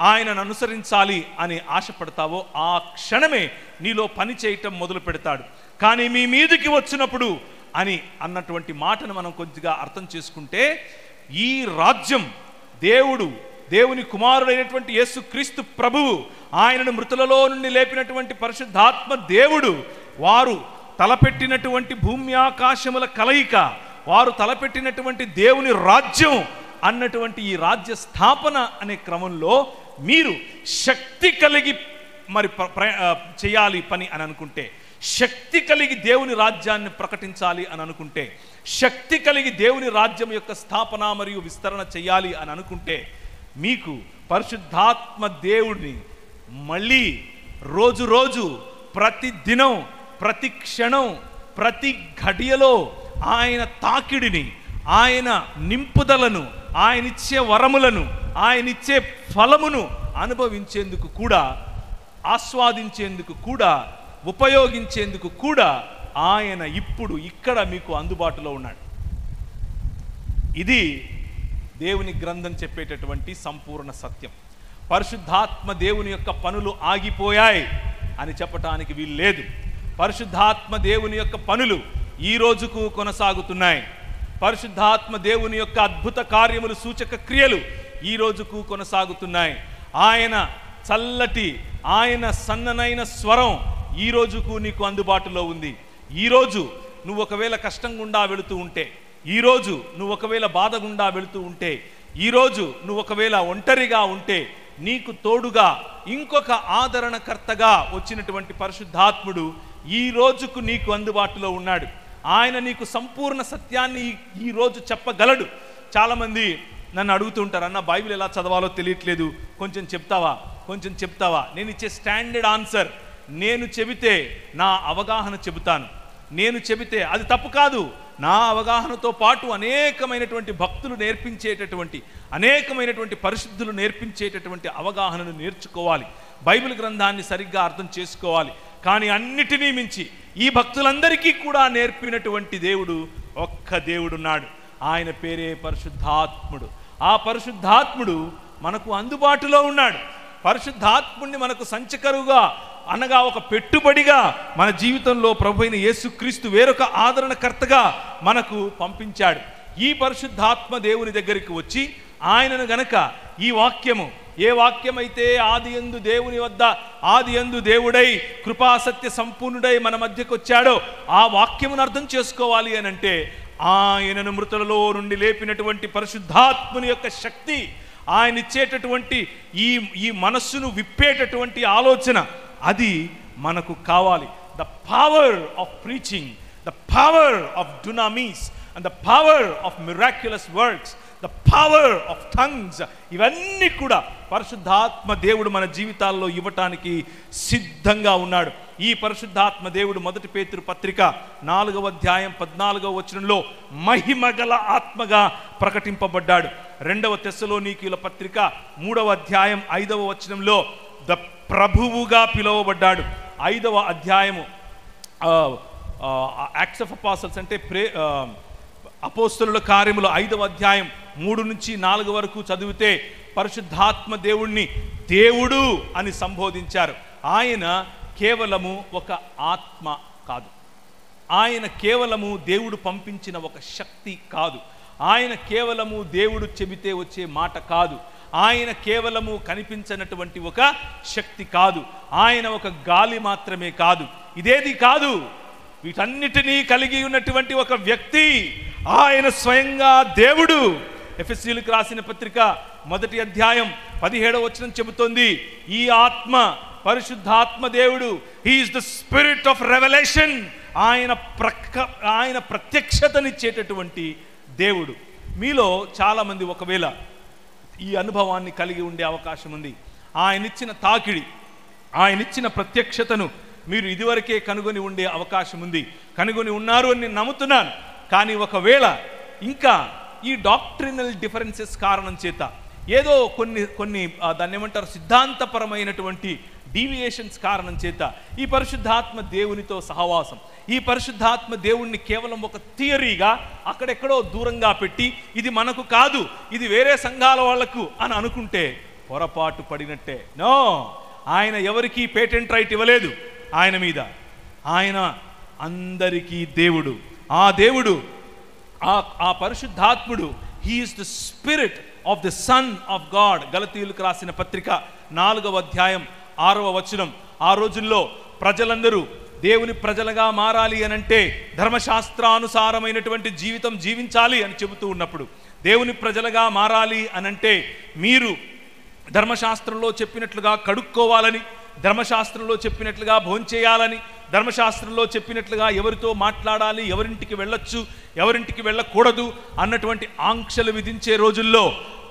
ఆయనను అనుసరించాలి అని ఆశపడతావో ఆ క్షణమే నీలో పని చేయటం మొదలు పెడతాడు. కానీ మీ మీదికి వచ్చినప్పుడు అని అన్నటువంటి మాటను మనం కొద్దిగా అర్థం చేసుకుంటే, ఈ రాజ్యం దేవుని కుమారుడైనటువంటి యేసుక్రీస్తు ప్రభువు, ఆయనను మృతులలో నుండి లేపినటువంటి పరిశుద్ధాత్మ దేవుడు, వారు తలపెట్టినటువంటి భూమి ఆకాశముల కలయిక, వారు తలపెట్టినటువంటి దేవుని రాజ్యం అన్నటువంటి ఈ రాజ్య స్థాపన అనే క్రమంలో మీరు శక్తి కలిగి మరి చేయాలి పని అని అనుకుంటే, శక్తి కలిగి దేవుని రాజ్యాన్ని ప్రకటించాలి అని అనుకుంటే, శక్తి కలిగి దేవుని రాజ్యం యొక్క స్థాపన మరియు విస్తరణ చేయాలి అని అనుకుంటే, మీకు పరిశుద్ధాత్మ దేవుడిని మళ్ళీ రోజు ప్రతి దినం, ప్రతి క్షణం, ప్రతి ఘడియలో ఆయన తాకిడిని, ఆయన నింపుదలను, ఆయన ఇచ్చే వరములను, ఆయన ఇచ్చే ఫలమును అనుభవించేందుకు కూడా, ఆస్వాదించేందుకు కూడా, ఉపయోగించేందుకు కూడా ఆయన ఇప్పుడు ఇక్కడ మీకు అందుబాటులో ఉన్నాడు. ఇది దేవుని గ్రంథం చెప్పేటటువంటి సంపూర్ణ సత్యం. పరిశుద్ధాత్మ దేవుని యొక్క పనులు ఆగిపోయాయి అని చెప్పటానికి వీలు లేదు. పరిశుద్ధాత్మ దేవుని యొక్క పనులు ఈ రోజుకు కొనసాగుతున్నాయి. పరిశుద్ధాత్మ దేవుని యొక్క అద్భుత కార్యములు, సూచక క్రియలు ఈ రోజుకు కొనసాగుతున్నాయి. ఆయన చల్లటి, ఆయన సన్ననైన స్వరం ఈ రోజుకు నీకు అందుబాటులో ఉంది. ఈరోజు నువ్వు ఒకవేళ కష్టం గుండా వెళుతూ ఉంటే, ఈరోజు నువ్వు ఒకవేళ బాధ గుండా వెళుతూ ఉంటే, ఈరోజు నువ్వు ఒకవేళ ఒంటరిగా ఉంటే, నీకు తోడుగా ఇంకొక ఆదరణకర్తగా వచ్చినటువంటి పరిశుద్ధాత్ముడు ఈ రోజుకు నీకు అందుబాటులో ఉన్నాడు. ఆయన నీకు సంపూర్ణ సత్యాన్ని ఈరోజు చెప్పగలడు. చాలామంది నన్ను అడుగుతుంటారు, అన్న బైబిల్ ఎలా చదవాలో తెలియట్లేదు, కొంచెం చెప్తావా? నేను ఇచ్చే స్టాండర్డ్ ఆన్సర్, నేను చెబితే నా అవగాహన చెబుతాను. నేను చెబితే అది తప్పు కాదు. నా అవగాహనతో పాటు అనేకమైనటువంటి భక్తులు నేర్పించేటటువంటి, అనేకమైనటువంటి పరిశుద్ధులు నేర్పించేటటువంటి అవగాహనను నేర్చుకోవాలి. బైబిల్ గ్రంథాన్ని సరిగ్గా అర్థం చేసుకోవాలి. కానీ అన్నిటినీ మించి ఈ భక్తులందరికీ కూడా నేర్పినటువంటి దేవుడు ఒక్క దేవుడున్నాడు. ఆయన పేరే పరిశుద్ధాత్ముడు. ఆ పరిశుద్ధాత్ముడు మనకు అందుబాటులో ఉన్నాడు. పరిశుద్ధాత్ముడిని మనకు సంచకరువుగా అనగా ఒక పెట్టుబడిగా మన జీవితంలో ప్రభువైన యేసుక్రీస్తు వేరొక ఆదరణకర్తగా మనకు పంపించాడు. ఈ పరిశుద్ధాత్మ దేవుని దగ్గరికి వచ్చి ఆయనను గనక ఈ వాక్యము, ఏ వాక్యమైతే ఆదియందు దేవుని వద్ద ఆదియందు దేవుడై కృపాసత్య సంపూర్ణుడై మన మధ్యకు వచ్చాడో ఆ వాక్యమును అర్థం చేసుకోవాలి అని అంటే ఆయనను మృతులలో నుండి లేపినటువంటి పరిశుద్ధాత్ముని యొక్క శక్తి, ఆయన ఇచ్చేటటువంటి ఈ మనస్సును విప్పేటటువంటి ఆలోచన, అది మనకు కావాలి. The power of preaching, the power of dunamis and the power of miraculous works, the power of tongues, ఇవన్నీ కూడా పరిశుద్ధాత్మ దేవుడు మన జీవితాల్లో ఇవ్వటానికి సిద్ధంగా ఉన్నాడు. ఈ పరిశుద్ధాత్మ దేవుడు 1 పేతురు పత్రిక 4వ అధ్యాయం 14వ వచనంలో మహిమగల ఆత్మగా ప్రకటింపబడ్డాడు. 2వ తెస్సలోనికీయుల పత్రిక 3వ అధ్యాయం 5వ వచనంలో ద ప్రభువుగా పిలువబడ్డాడు. 5వ అధ్యాయము యాక్ట్స్ ఆఫ్ అపోస్టల్స్ అంటే అపోస్తలుల కార్యములు 5వ అధ్యాయం 3 నుంచి 4 వరకు చదివితే పరిశుద్ధాత్మ దేవుణ్ణి దేవుడు అని సంబోధించారు. ఆయన కేవలము ఒక ఆత్మ కాదు, ఆయన కేవలము దేవుడు పంపించిన ఒక శక్తి కాదు, ఆయన కేవలము దేవుడు చెబితే వచ్చే మాట కాదు, ఆయన కేవలము కనిపించినటువంటి ఒక శక్తి కాదు, ఆయన ఒక గాలి మాత్రమే కాదు, ఇదేది కాదు, వీటన్నిటినీ కలిగి ఉన్నటువంటి ఒక వ్యక్తి, ఆయన స్వయంగా దేవుడు. ఎఫెసీయులకు రాసిన పత్రిక 1వ అధ్యాయం 17వ వచనం చెబుతోంది, ఈ ఆత్మ పరిశుద్ధాత్మ దేవుడు, he is the spirit of revolution, ఆయన ప్రత్యక్షతనిచ్చేటటువంటి దేవుడు. మీలో చాలామంది ఒకవేళ ఈ అనుభవాన్ని కలిగి ఉండే అవకాశం ఉంది. ఆయనిచ్చిన తాకిడి, ఆయనిచ్చిన ప్రత్యక్షతను మీరు ఇదివరకే కనుగొని ఉండే అవకాశం ఉంది, కనుగొని ఉన్నారు అని నేను నమ్ముతున్నాను. కానీ ఒకవేళ ఇంకా ఈ డాక్ట్రినల్ డిఫరెన్సెస్ కారణం చేత ఏదో కొన్ని దాన్ని ఏమంటారు సిద్ధాంతపరమైనటువంటి డీవియేషన్స్ కారణం చేత ఈ పరిశుద్ధాత్మ దేవునితో సహవాసం, ఈ పరిశుద్ధాత్మ దేవుణ్ణి కేవలం ఒక థియరీగా అక్కడెక్కడో దూరంగా పెట్టి ఇది మనకు కాదు, ఇది వేరే సంఘాల వాళ్లకు అని అనుకుంటే పొరపాటు పడినట్టే. నో, ఆయన ఎవరికీ పేటెంట్ రైట్ ఇవ్వలేదు ఆయన మీద. ఆయన అందరికీ దేవుడు. ఆ దేవుడు, ఆ పరిశుద్ధాత్ముడు, he is the spirit of the son of God. గలతీయులకు రాసిన పత్రిక 4వ అధ్యాయం 6వ వచనం. ఆ రోజుల్లో ప్రజలందరూ దేవుని ప్రజలుగా మారాలి అనంటే ధర్మశాస్త్రానుసారమైనటువంటి జీవితం జీవించాలి అని చెబుతూ ఉన్నప్పుడు, దేవుని ప్రజలుగా మారాలి అనంటే మీరు ధర్మశాస్త్రంలో చెప్పినట్లుగా కడుక్కోవాలని, ధర్మశాస్త్రంలో చెప్పినట్లుగా భోంచేయాలని, ధర్మశాస్త్రంలో చెప్పినట్లుగా ఎవరితో మాట్లాడాలి, ఎవరింటికి వెళ్ళొచ్చు, ఎవరింటికి వెళ్ళకూడదు అన్నటువంటి ఆంక్షలు విధించే రోజుల్లో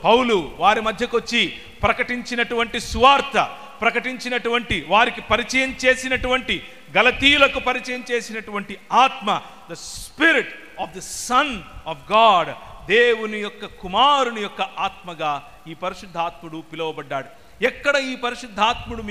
పౌలు వారి మధ్యకు వచ్చి ప్రకటించినటువంటి సువార్త, ప్రకటించినటువంటి వారికి పరిచయం చేసినటువంటి, గలతీయులకు పరిచయం చేసినటువంటి ఆత్మ, the spirit of the son of God, దేవుని యొక్క కుమారుని యొక్క ఆత్మగా ఈ పరిశుద్ధాత్ముడు పిలువబడ్డాడు. ఎక్కడ ఈ పరిశుద్ధాత్ముడు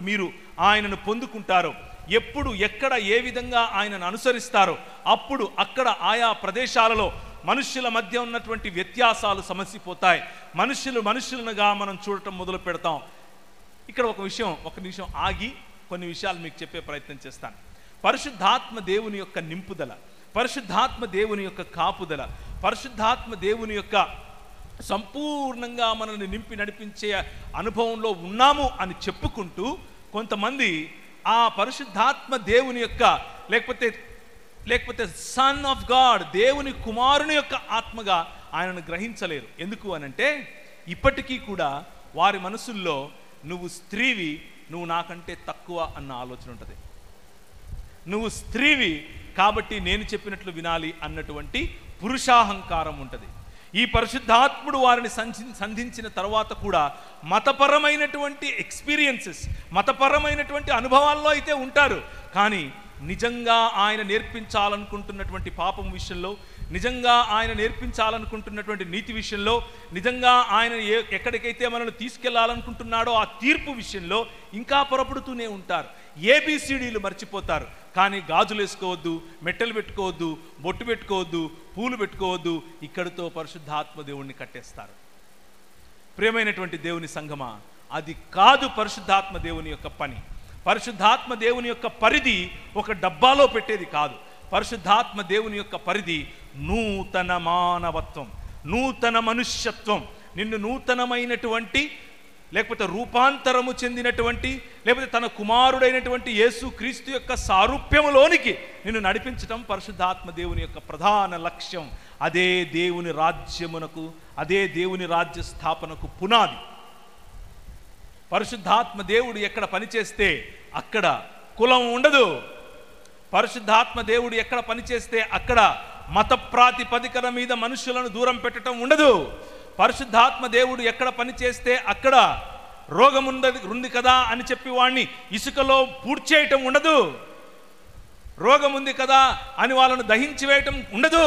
మీరు ఆయనను పొందుకుంటారో, ఎప్పుడు ఎక్కడ ఏ విధంగా ఆయనను అనుసరిస్తారో అప్పుడు అక్కడ ఆయా ప్రదేశాలలో మనుష్యుల మధ్య ఉన్నటువంటి వ్యత్యాసాలు సమసిపోతాయి. మనుషులుగా మనం చూడటం మొదలు పెడతాం. ఇక్కడ ఒక నిమిషం ఆగి కొన్ని విషయాలు మీకు చెప్పే ప్రయత్నం చేస్తాను. పరిశుద్ధాత్మ దేవుని యొక్క నింపుదల, పరిశుద్ధాత్మ దేవుని యొక్క కాపుదల, పరిశుద్ధాత్మ దేవుని యొక్క సంపూర్ణంగా మనల్ని నింపి నడిపించే అనుభవంలో ఉన్నాము అని చెప్పుకుంటూ కొంతమంది ఆ పరిశుద్ధాత్మ దేవుని యొక్క లేకపోతే సన్ ఆఫ్ గాడ్, దేవుని కుమారుని యొక్క ఆత్మగా ఆయనను గ్రహించలేరు. ఎందుకు అనంటే ఇప్పటికీ కూడా వారి మనసుల్లో నువ్వు స్త్రీవి, నువ్వు నాకంటే తక్కువ అన్న ఆలోచన ఉంటుంది. నువ్వు స్త్రీవి కాబట్టి నేను చెప్పినట్లు వినాలి అన్నటువంటి పురుషాహంకారం ఉంటుంది. ఈ పరిశుద్ధాత్ముడు వారిని సంధించిన తర్వాత కూడా మతపరమైనటువంటి ఎక్స్పీరియన్సెస్, మతపరమైనటువంటి అనుభవాల్లో అయితే ఉంటారు. కానీ నిజంగా ఆయన నేర్పించాలనుకుంటున్నటువంటి పాపం విషయంలో, నిజంగా ఆయన నేర్పించాలనుకుంటున్నటువంటి నీతి విషయంలో, నిజంగా ఆయన ఎక్కడికైతే మనల్ని తీసుకెళ్లాలనుకుంటున్నాడో ఆ తీర్పు విషయంలో ఇంకా పొరపడుతూనే ఉంటారు. ఏబిసిడీలు మర్చిపోతారు. కానీ గాజులు వేసుకోవద్దు, మెట్టెలు పెట్టుకోవద్దు, బొట్టు పెట్టుకోవద్దు, పూలు పెట్టుకోవద్దు, ఇక్కడితో పరిశుద్ధాత్మ దేవుణ్ణి కట్టేస్తారు. ప్రియమైనటువంటి దేవుని సంఘమా, అది కాదు పరిశుద్ధాత్మ దేవుని యొక్క పని. పరిశుద్ధాత్మ దేవుని యొక్క పరిధి ఒక డబ్బాలో పెట్టేది కాదు. పరిశుద్ధాత్మ దేవుని యొక్క పరిధి నూతన మానవత్వం, నూతన మనుష్యత్వం, నిన్ను నూతనమైనటువంటి లేకపోతే రూపాంతరము చెందినటువంటి లేకపోతే తన కుమారుడైనటువంటి యేసు క్రీస్తు యొక్క సారూప్యములోనికి నిన్ను నడిపించటం పరిశుద్ధాత్మ దేవుని యొక్క ప్రధాన లక్ష్యం. అదే దేవుని రాజ్యమునకు, అదే దేవుని రాజ్య స్థాపనకు పునాది. పరిశుద్ధాత్మ దేవుడు ఎక్కడ పనిచేస్తే అక్కడ కులం ఉండదు. పరిశుద్ధాత్మ దేవుడు ఎక్కడ పనిచేస్తే అక్కడ మత ప్రాతిపదికన మీద మనుషులను దూరం పెట్టడం ఉండదు. పరిశుద్ధాత్మ దేవుడు ఎక్కడ పనిచేస్తే అక్కడ రోగం ఉంది కదా అని చెప్పి వాడిని ఇసుకలో పూడ్చేయటం ఉండదు. రోగం ఉంది కదా అని వాళ్ళను దహించి వేయటం ఉండదు.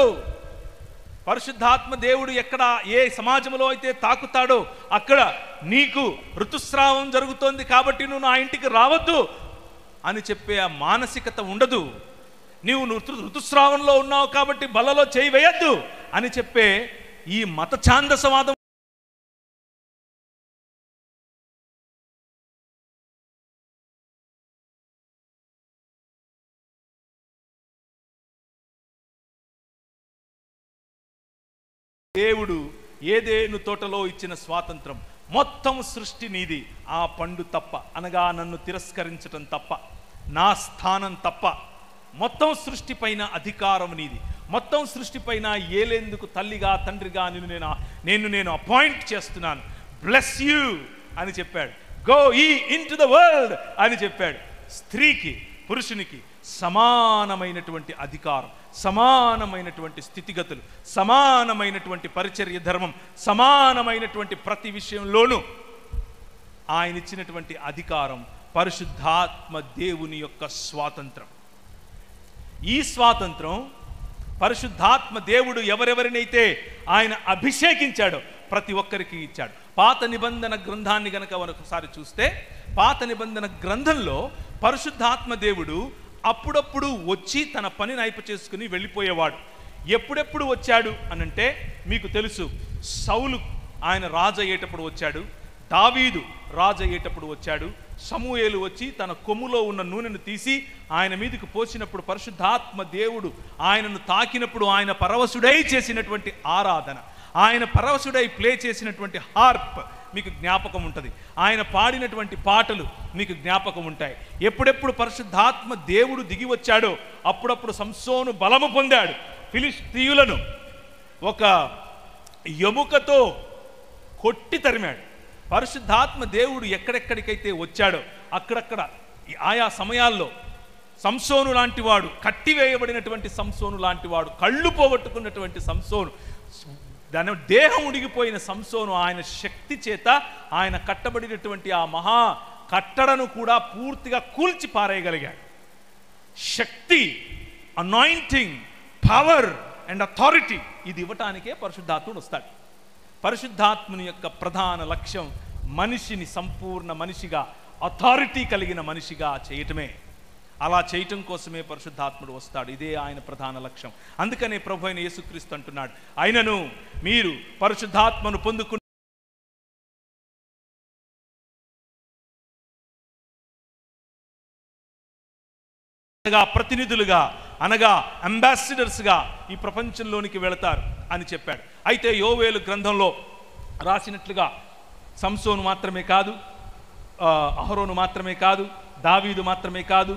పరిశుద్ధాత్మ దేవుడు ఎక్కడ ఏ సమాజంలో అయితే తాకుతాడో అక్కడ నీకు ఋతుస్రావం జరుగుతోంది కాబట్టి నువ్వు నా ఇంటికి రావద్దు అని చెప్పే ఆ మానసికత ఉండదు. నీవు ఋతుస్రావంలో ఉన్నావు కాబట్టి బలలో చేయి వేయద్దు అని చెప్పే ఈ మత ఛాందసవాదం దేవుడు ఏదేను తోటలో ఇచ్చిన స్వాతంత్రం, మొత్తం సృష్టి నీది, ఆ పండు తప్ప, అనగా నన్ను తిరస్కరించటం తప్ప, నా స్థానం తప్ప, మొత్తం సృష్టి పైన అధికారం నీది, మొత్తం సృష్టి పైన ఏలేందుకు తల్లిగా తండ్రిగా నేను అపాయింట్ చేస్తున్నాను. బ్లెస్ యూ అని చెప్పాడు. గో ఈ ఇన్ టు ద వరల్డ్ అని చెప్పాడు. స్త్రీకి పురుషునికి సమానమైనటువంటి అధికారం, సమానమైనటువంటి స్థితిగతులు, సమానమైనటువంటి పరిచర్య ధర్మం, సమానమైనటువంటి ప్రతి విషయంలోనూ ఆయన ఇచ్చినటువంటి అధికారం పరిశుద్ధాత్మ దేవుని యొక్క స్వాతంత్రం. ఈ స్వాతంత్రం పరిశుద్ధాత్మ దేవుడు ఎవరెవరినైతే ఆయన అభిషేకించాడో ప్రతి ఒక్కరికి ఇచ్చాడు. పాత నిబంధన గ్రంథాన్ని గనక ఒకసారి చూస్తే, పాత నిబంధన గ్రంథంలో పరిశుద్ధాత్మ దేవుడు అప్పుడప్పుడు వచ్చి తన పనిని అయిప చేసుకుని వెళ్ళిపోయేవాడు. ఎప్పుడెప్పుడు వచ్చాడు అనంటే మీకు తెలుసు, సౌలు ఆయన రాజు అయ్యేటప్పుడు వచ్చాడు, దావీదు రాజు అయ్యేటప్పుడు వచ్చాడు, సమూయేలు వచ్చి తన కొమ్ములో ఉన్న నూనెను తీసి ఆయన మీదకి పోసినప్పుడు పరిశుద్ధాత్మ దేవుడు ఆయనను తాకినప్పుడు ఆయన పరవశుడై చేసినటువంటి ఆరాధన, ఆయన పరవశుడై ప్లే చేసినటువంటి హార్ప్ మీకు జ్ఞాపకం ఉంటుంది, ఆయన పాడినటువంటి పాటలు మీకు జ్ఞాపకం ఉంటాయి. ఎప్పుడెప్పుడు పరిశుద్ధాత్మ దేవుడు దిగి వచ్చాడో అప్పుడప్పుడు సంసోను బలము పొందాడు. ఫిలిష్తీయులను ఒక ఎముకతో కొట్టి తరిమాడు. పరిశుద్ధాత్మ దేవుడు ఎక్కడెక్కడికైతే వచ్చాడో అక్కడక్కడ ఆయా సమయాల్లో సంసోను లాంటి వాడు, కట్టివేయబడినటువంటి సంసోను లాంటి వాడు, కళ్ళు పోగొట్టుకున్నటువంటి సంసోను, దాని దేహం ఉడిగిపోయిన సంసోను ఆయన శక్తి చేత ఆయన కట్టబడినటువంటి ఆ మహా కట్టడను కూడా పూర్తిగా కూల్చి పారేయగలిగాడు. శక్తి, అనాయింటింగ్, పవర్ అండ్ అథారిటీ ఇది ఇవ్వటానికే పరిశుద్ధాత్ముడు వస్తాడు. పరిశుద్ధాత్ముని యొక్క ప్రధాన లక్ష్యం మనిషిని సంపూర్ణ మనిషిగా, అథారిటీ కలిగిన మనిషిగా చేయటమే. అలా చేయటం కోసమే పరిశుద్ధాత్ముడు వస్తాడు. ఇదే ఆయన ప్రధాన లక్ష్యం. అందుకనే ప్రభు అయిన యేసుక్రీస్తు అంటున్నాడు, అయినను మీరు పరిశుద్ధాత్మను ప్రతినిధులుగా అనగా అంబాసిడర్స్గా ఈ ప్రపంచంలోనికి వెళతారు అని చెప్పాడు. అయితే యోవేలు గ్రంథంలో రాసినట్లుగా సంసోను మాత్రమే కాదు, అహరోను మాత్రమే కాదు, దావీదు మాత్రమే కాదు,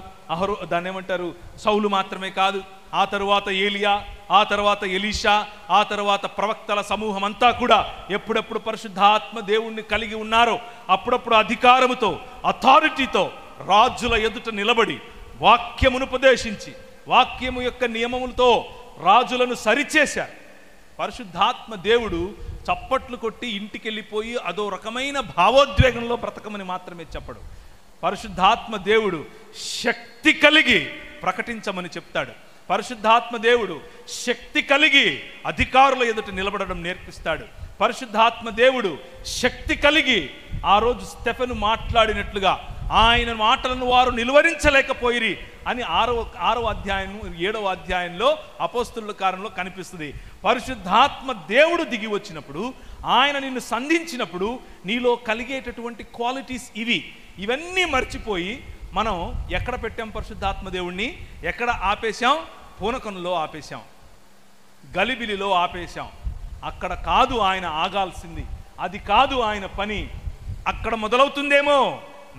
దాన్ని ఏమంటారు, సౌలు మాత్రమే కాదు, ఆ తరువాత ఏలియా, ఆ తర్వాత ఎలీషా, ఆ తర్వాత ప్రవక్తల సమూహం అంతా కూడా ఎప్పుడెప్పుడు పరిశుద్ధాత్మ దేవుణ్ణి కలిగి ఉన్నారో అప్పుడప్పుడు అధికారముతో, అథారిటీతో రాజుల ఎదుట నిలబడి వాక్యమును ఉపదేశించి వాక్యము యొక్క నియమములతో రాజులను సరిచేశారు. పరిశుద్ధాత్మ దేవుడు చప్పట్లు కొట్టి ఇంటికి వెళ్ళిపోయి అదో రకమైన భావోద్వేగంలో బ్రతకమని మాత్రమే చెప్పడు. పరిశుద్ధాత్మ దేవుడు శక్తి కలిగి ప్రకటించమని చెప్తాడు. పరిశుద్ధాత్మ దేవుడు శక్తి కలిగి అధికారుల ఎదుట నిలబడడం నేర్పిస్తాడు. పరిశుద్ధాత్మ దేవుడు శక్తి కలిగి ఆ రోజు స్టెఫెను మాట్లాడినట్లుగా ఆయన మాటలను వారు నిలువరించలేకపోయిరి అని 6వ అధ్యాయం 7వ అధ్యాయంలో అపోస్తలుల కార్యంలో కనిపిస్తుంది. పరిశుద్ధాత్మ దేవుడు దిగి వచ్చినప్పుడు, ఆయన నిన్ను సంధించినప్పుడు నీలో కలిగేటటువంటి క్వాలిటీస్ ఇవన్నీ మర్చిపోయి మనం ఎక్కడ పెట్టాం పరిశుద్ధాత్మ దేవుణ్ణి? ఎక్కడ ఆపేశాం? పూనకంలో ఆపేశాం, గలిబిలిలో ఆపేశాం. అక్కడ కాదు ఆయన ఆగాల్సింది, అది కాదు ఆయన పని. అక్కడ మొదలవుతుందేమో.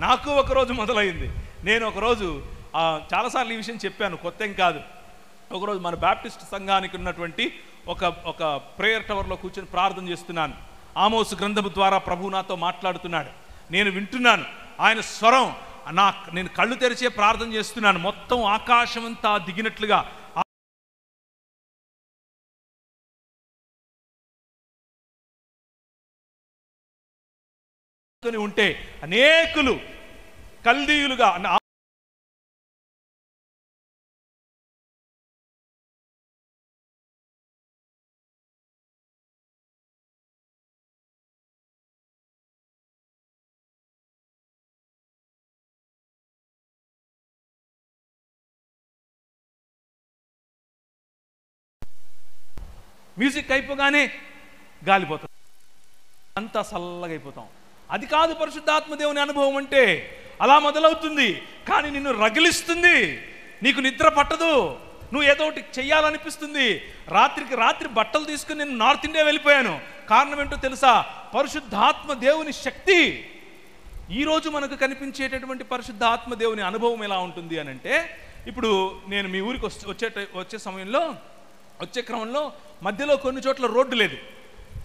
నాకు ఒకరోజు మొదలైంది. నేను ఒకరోజు చాలాసార్లు ఈ విషయం చెప్పాను, కొత్త ఏం కాదు. ఒకరోజు మన బ్యాప్టిస్ట్ సంఘానికి ఉన్నటువంటి ఒక ప్రేయర్ టవర్లో కూర్చొని ప్రార్థన చేస్తున్నాను. ఆమోసు గ్రంథము ద్వారా ప్రభువు నాతో మాట్లాడుతున్నాడు. నేను వింటున్నాను ఆయన స్వరం. నేను కళ్ళు తెరిచే ప్రార్థన చేస్తున్నాను. మొత్తం ఆకాశం అంతా దిగినట్లుగా ఉంటే అనేకులు కల్దీయులుగా మ్యూజిక్ అయిపోగానే గాలిపోతాం, అంతా చల్లగా అయిపోతాం. అది కాదు పరిశుద్ధాత్మ దేవుని అనుభవం అంటే. అలా మొదలవుతుంది, కానీ నిన్ను రగిలిస్తుంది. నీకు నిద్ర పట్టదు, నువ్వు ఏదో ఒకటి చెయ్యాలనిపిస్తుంది. రాత్రికి రాత్రి బట్టలు తీసుకుని నేను నార్త్ ఇండియా వెళ్ళిపోయాను. కారణం ఏంటో తెలుసా? పరిశుద్ధాత్మ దేవుని శక్తి. ఈరోజు మనకు కనిపించేటటువంటి పరిశుద్ధాత్మ దేవుని అనుభవం ఎలా ఉంటుంది అని అంటే, ఇప్పుడు నేను మీ ఊరికి వచ్చే సమయంలో, వచ్చే క్రమంలో మధ్యలో కొన్ని చోట్ల రోడ్డు లేదు.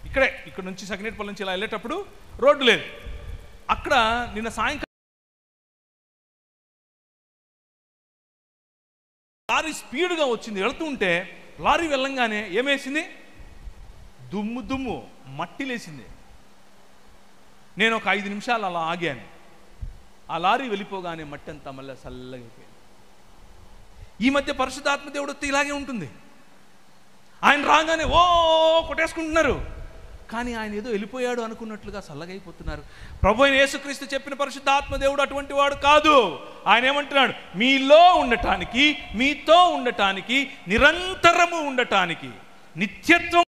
ఇక్కడ నుంచి సకినేటిపల్లి నుంచి ఇలా వెళ్ళేటప్పుడు రోడ్డు లేదు. అక్కడ నిన్న సాయంకాలం లారీ స్పీడ్గా వచ్చింది. వెళుతూ ఉంటే లారీ వెళ్ళంగానే ఏమేసింది? దుమ్ము మట్టి లేసింది. నేను ఒక 5 నిమిషాలు అలా ఆగాను. ఆ లారీ వెళ్ళిపోగానే మట్టి అంతా మళ్ళీ చల్లగా అయిపోయింది. ఈ మధ్య పరిశుద్ధాత్మ దేవుడు వస్తే ఇలాగే ఉంటుంది. ఆయన రాగానే కొట్టేసుకుంటున్నారు, కానీ ఆయన ఏదో వెళ్ళిపోయాడు అనుకున్నట్లుగా చల్లగైపోతున్నారు. ప్రభు అయిన యేసుక్రీస్తు చెప్పిన పరిశుద్ధాత్మ దేవుడు అటువంటి వాడు కాదు. ఆయన ఏమంటున్నాడు? మీలో ఉండటానికి, మీతో ఉండటానికి, నిరంతరము ఉండటానికి, నిత్యత్వం.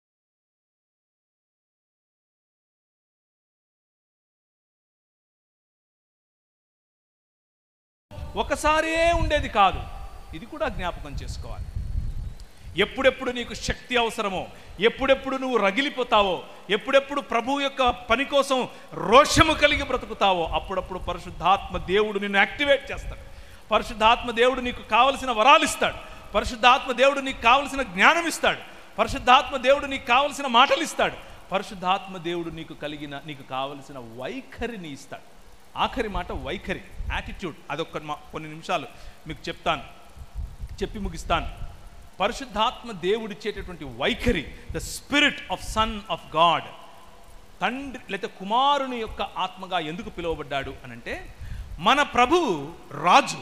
ఒకసారే ఉండేది కాదు. ఇది కూడా జ్ఞాపకం చేసుకోవాలి. ఎప్పుడెప్పుడు నీకు శక్తి అవసరమో, ఎప్పుడెప్పుడు నువ్వు రగిలిపోతావో, ఎప్పుడెప్పుడు ప్రభు యొక్క పని కోసం రోషము కలిగి బ్రతుకుతావో, అప్పుడప్పుడు పరిశుద్ధాత్మ దేవుడు నిన్ను యాక్టివేట్ చేస్తాడు. పరిశుద్ధాత్మ దేవుడు నీకు కావలసిన వరాలు ఇస్తాడు. పరిశుద్ధాత్మ దేవుడు నీకు కావలసిన జ్ఞానం ఇస్తాడు. పరిశుద్ధాత్మ దేవుడు నీకు కావలసిన మాటలు ఇస్తాడు. పరిశుద్ధాత్మ దేవుడు నీకు కావలసిన వైఖరిని ఇస్తాడు. ఆఖరి మాట వైఖరి, యాటిట్యూడ్. అదొక కొన్ని నిమిషాలు మీకు చెప్పి ముగిస్తాను. పరిశుద్ధాత్మ దేవుడిచ్చేటటువంటి వైఖరి, the spirit of sun of God, తండ్రి లేదా కుమారుని యొక్క ఆత్మగా ఎందుకు పిలువబడ్డాడు అనంటే, మన ప్రభువు రాజు,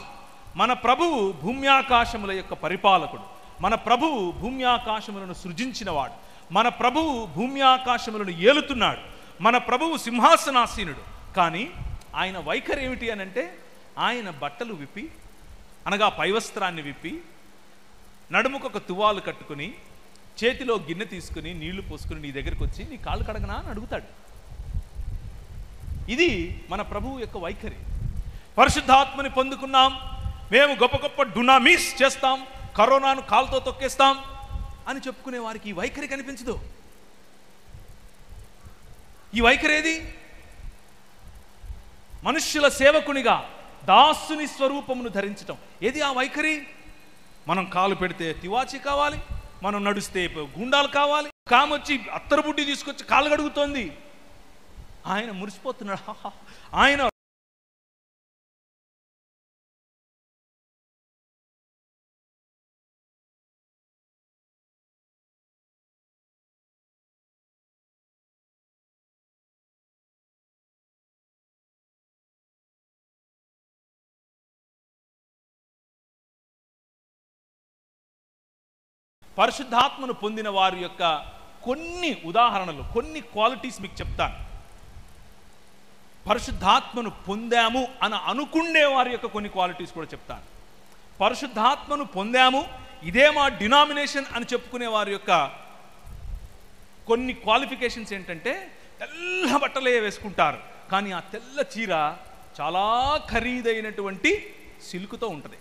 మన ప్రభువు భూమ్యాకాశముల యొక్క పరిపాలకుడు, మన ప్రభువు భూమ్యాకాశములను సృజించినవాడు, మన ప్రభువు భూమ్యాకాశములను ఏలుతున్నాడు, మన ప్రభువు సింహాసనాసీనుడు. కానీ ఆయన వైఖరి ఏమిటి అనంటే, ఆయన బట్టలు విప్పి, అనగా పైవస్త్రాన్ని విప్పి, నడుముకు ఒక తువాలు కట్టుకుని, చేతిలో గిన్నె తీసుకుని నీళ్లు పోసుకుని నీ దగ్గరికి వచ్చి నీ కాళ్ళు కడగనా అని అడుగుతాడు. ఇది మన ప్రభువు యొక్క వైఖరి. పరిశుద్ధాత్మని పొందుకున్నాం, మేము గొప్ప గొప్ప డునామిస్ చేస్తాం, కరోనాను కాలుతో తొక్కేస్తాం అని చెప్పుకునే వారికి ఈ వైఖరి కనిపించదు. ఈ వైఖరి ఏది? మనుష్యుల సేవకునిగా దాసుని స్వరూపమును ధరించటం. ఏది ఆ వైఖరి? మనం కాలు పెడితే తివాచి కావాలి, మనం నడుస్తే గుండాలు కావాలి, కామొచ్చి అత్తరుబుడ్డి తీసుకొచ్చి కాలు కడుగుతోంది. ఆయన మురిసిపోతున్నాడు. ఆయన పరిశుద్ధాత్మను పొందిన వారి యొక్క కొన్ని ఉదాహరణలు, కొన్ని క్వాలిటీస్ మీకు చెప్తాను. పరిశుద్ధాత్మను పొందాము అని అనుకునే వారి యొక్క కొన్ని క్వాలిటీస్ కూడా చెప్తాను. పరిశుద్ధాత్మను పొందాము, ఇదే మా డినామినేషన్ అని చెప్పుకునే వారి యొక్క కొన్ని క్వాలిఫికేషన్స్ ఏంటంటే, తెల్ల బట్టలే వేసుకుంటారు, కానీ ఆ తెల్ల చీర చాలా ఖరీదైనటువంటి సిల్కుతో ఉంటుంది.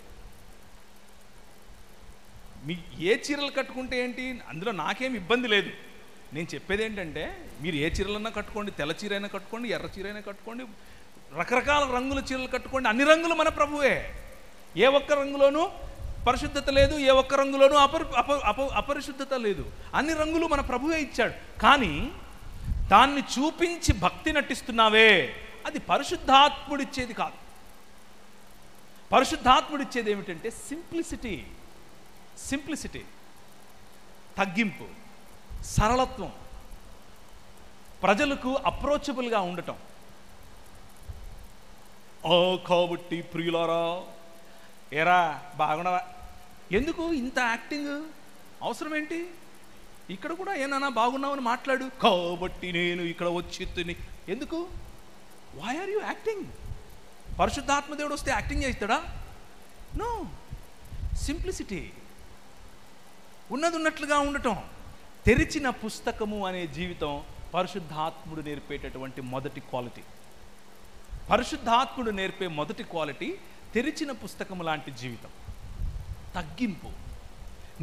మీ ఏ చీరలు కట్టుకుంటే ఏంటి, అందులో నాకేం ఇబ్బంది లేదు. నేను చెప్పేది ఏంటంటే, మీరు ఏ చీరలన్నా కట్టుకోండి, తెల్ల చీర అయినా కట్టుకోండి, ఎర్ర చీర అయినా కట్టుకోండి, రకరకాల రంగుల చీరలు కట్టుకోండి, అన్ని రంగులు మన ప్రభువే. ఏ ఒక్క రంగులోనూ పరిశుద్ధత లేదు, ఏ ఒక్క రంగులోనూ అపరిశుద్ధత లేదు. అన్ని రంగులు మన ప్రభువే ఇచ్చాడు. కానీ దాన్ని చూపించి భక్తి నటిస్తున్నావే, అది పరిశుద్ధాత్ముడిచ్చేది కాదు. పరిశుద్ధాత్ముడిచ్చేది ఏమిటంటే సింప్లిసిటీ, తగ్గింపు, సరళత్వం, ప్రజలకు అప్రోచబుల్గా ఉండటం. కాబట్టి ప్రియులారా, ఏరా బాగున్నావా, ఎందుకు ఇంత యాక్టింగ్ అవసరం ఏంటి? ఇక్కడ కూడా ఏనా బాగున్నావని మాట్లాడు, కాబట్టి నేను ఇక్కడ వచ్చి ఎందుకు? Why are you acting? పరిశుద్ధాత్మ దేవుడు వస్తే యాక్టింగ్ చేస్తాడా? నో. సింప్లిసిటీ, ఉన్నది ఉన్నట్లుగా ఉండటం. తెరిచిన పుస్తకము అనే జీవితం పరిశుద్ధాత్ముడు నేర్పేటటువంటి మొదటి క్వాలిటీ. పరిశుద్ధాత్ముడు నేర్పే మొదటి క్వాలిటీ తెరిచిన పుస్తకం లాంటి జీవితం. తగ్గింపు,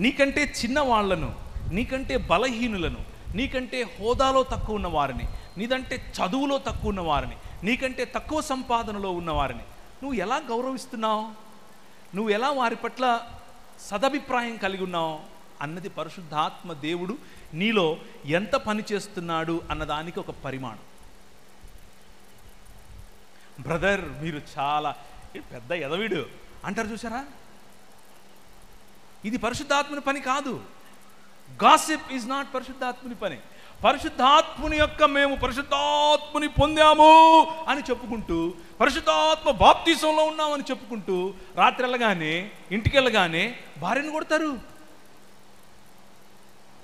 నీకంటే చిన్నవాళ్లను, నీకంటే బలహీనులను, నీకంటే హోదాలో తక్కువ ఉన్న వారిని, నీదంటే చదువులో తక్కువ ఉన్న వారిని, నీకంటే తక్కువ సంపాదనలో ఉన్నవారిని నువ్వు ఎలా గౌరవిస్తున్నావు, నువ్వు ఎలా వారి పట్ల సదభిప్రాయం కలిగి ఉన్నావు అన్నది పరిశుద్ధాత్మ దేవుడు నీలో ఎంత పని చేస్తున్నాడు అన్నదానికి ఒక పరిమాణం. బ్రదర్ మీరు చాలా పెద్ద ఎదవిడు అంటారు చూసారా, ఇది పరిశుద్ధాత్ముని పని కాదు. గాసిప్ ఈజ్ నాట్ పరిశుద్ధాత్ముని పని. పరిశుద్ధాత్ముని యొక్క మేము పరిశుద్ధాత్ముని పొందాము అని చెప్పుకుంటూ, పరిశుద్ధాత్మ బాప్తిసంలో ఉన్నామని చెప్పుకుంటూ రాత్రి వెళ్ళగానే, ఇంటికి వెళ్ళగానే భార్యను కొడతారు,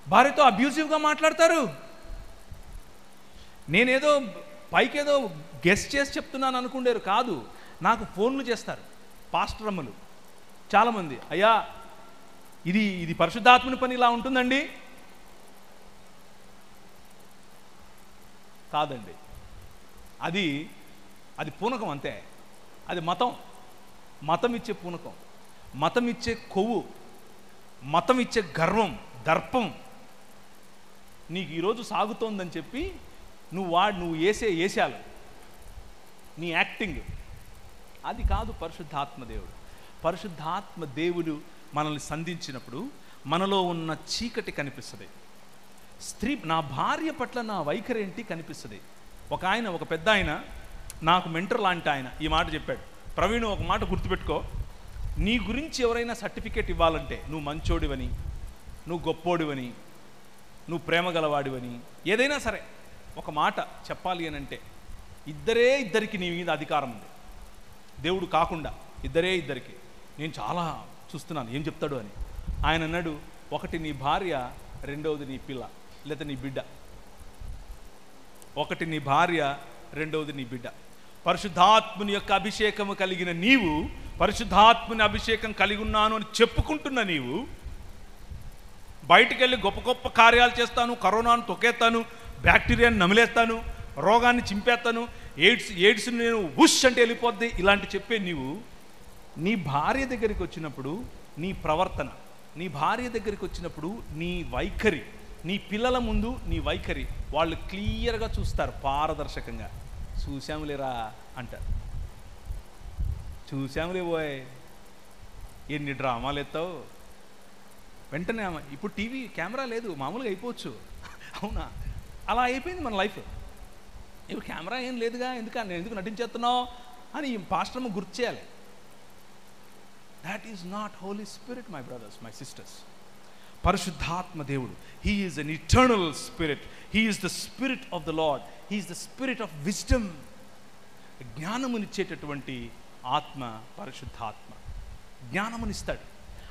భార్యతో అబ్యూజివ్గా మాట్లాడతారు. నేనేదో పైకేదో గెస్ట్ చేసి చెప్తున్నాను అనుకుంటారు, కాదు. నాకు ఫోన్లు చేస్తారు పాస్టర్ అమ్మలు చాలామంది, అయ్యా ఇది పరిశుద్ధాత్మని పని ఇలా ఉంటుందండి. కాదండి, అది పూనకం అంతే. అది మతం ఇచ్చే పూనకం, మతం ఇచ్చే కొవ్వు, మతం ఇచ్చే గర్వం, దర్పం నీకు ఈరోజు సాగుతోందని చెప్పి నువ్వు వేసాలు, నీ యాక్టింగ్, అది కాదు పరిశుద్ధాత్మ దేవుడు. పరిశుద్ధాత్మ దేవుడు మనల్ని సంధించినప్పుడు మనలో ఉన్న చీకటి కనిపిస్తుంది. నా భార్య పట్ల నా వైఖరి ఏంటి కనిపిస్తుంది. ఒక పెద్ద ఆయన, నాకు మెంటర్ లాంటి ఆయన ఈ మాట చెప్పాడు, ప్రవీణ్ ఒక మాట గుర్తుపెట్టుకో, నీ గురించి ఎవరైనా సర్టిఫికేట్ ఇవ్వాలంటే నువ్వు మంచోడివని, నువ్వు గొప్పోడివని, నువ్వు ప్రేమ గలవాడివని, ఏదైనా సరే ఒక మాట చెప్పాలి అని అంటే ఇద్దరికి నీ మీద అధికారం ఉంది. దేవుడు కాకుండా ఇద్దరికి. నేను చాలా చూస్తున్నాను ఏం చెప్తాడు అని. ఆయన అన్నాడు, ఒకటి నీ భార్య, రెండవది నీ పిల్ల లేదా నీ బిడ్డ. ఒకటి నీ భార్య, రెండవది నీ బిడ్డ. పరిశుద్ధాత్ముని యొక్క అభిషేకము కలిగిన నీవు, పరిశుద్ధాత్ముని అభిషేకం కలిగి ఉన్నాను అని చెప్పుకుంటున్న నీవు బయటికి వెళ్ళి గొప్ప గొప్ప కార్యాలు చేస్తాను, కరోనాను తొక్కేస్తాను, బ్యాక్టీరియాని నమిలేస్తాను, రోగాన్ని చింపేస్తాను, ఎయిడ్స్ నేను ఉష్ అంటే వెళ్ళిపోద్ది, ఇలాంటి చెప్పే నీవు నీ భార్య దగ్గరికి వచ్చినప్పుడు నీ ప్రవర్తన, నీ భార్య దగ్గరికి వచ్చినప్పుడు నీ వైఖరి, నీ పిల్లల ముందు నీ వైఖరి వాళ్ళు క్లియర్గా చూస్తారు, పారదర్శకంగా. చూసాములేరా అంటారు. చూసాములే పోయ్, ఎన్ని డ్రామాలు ఎత్తావు. వెంటనే ఇప్పుడు టీవీ కెమెరా లేదు, మామూలుగా అయిపోవచ్చు. అవునా, అలా అయిపోయింది మన లైఫ్. ఇప్పుడు కెమెరా ఏం లేదుగా, ఎందుకు నటించేస్తున్నావు అని పాస్టర్మ గుర్తు చేయాలి. That is not Holy Spirit my brothers, my sisters. పరిశుద్ధాత్మ దేవుడు, he is an eternal spirit, he is the spirit of the Lord, he is the spirit of wisdom. జ్ఞానమునిచ్చేటటువంటి ఆత్మ పరిశుద్ధాత్మ, జ్ఞానమునిస్తాడు.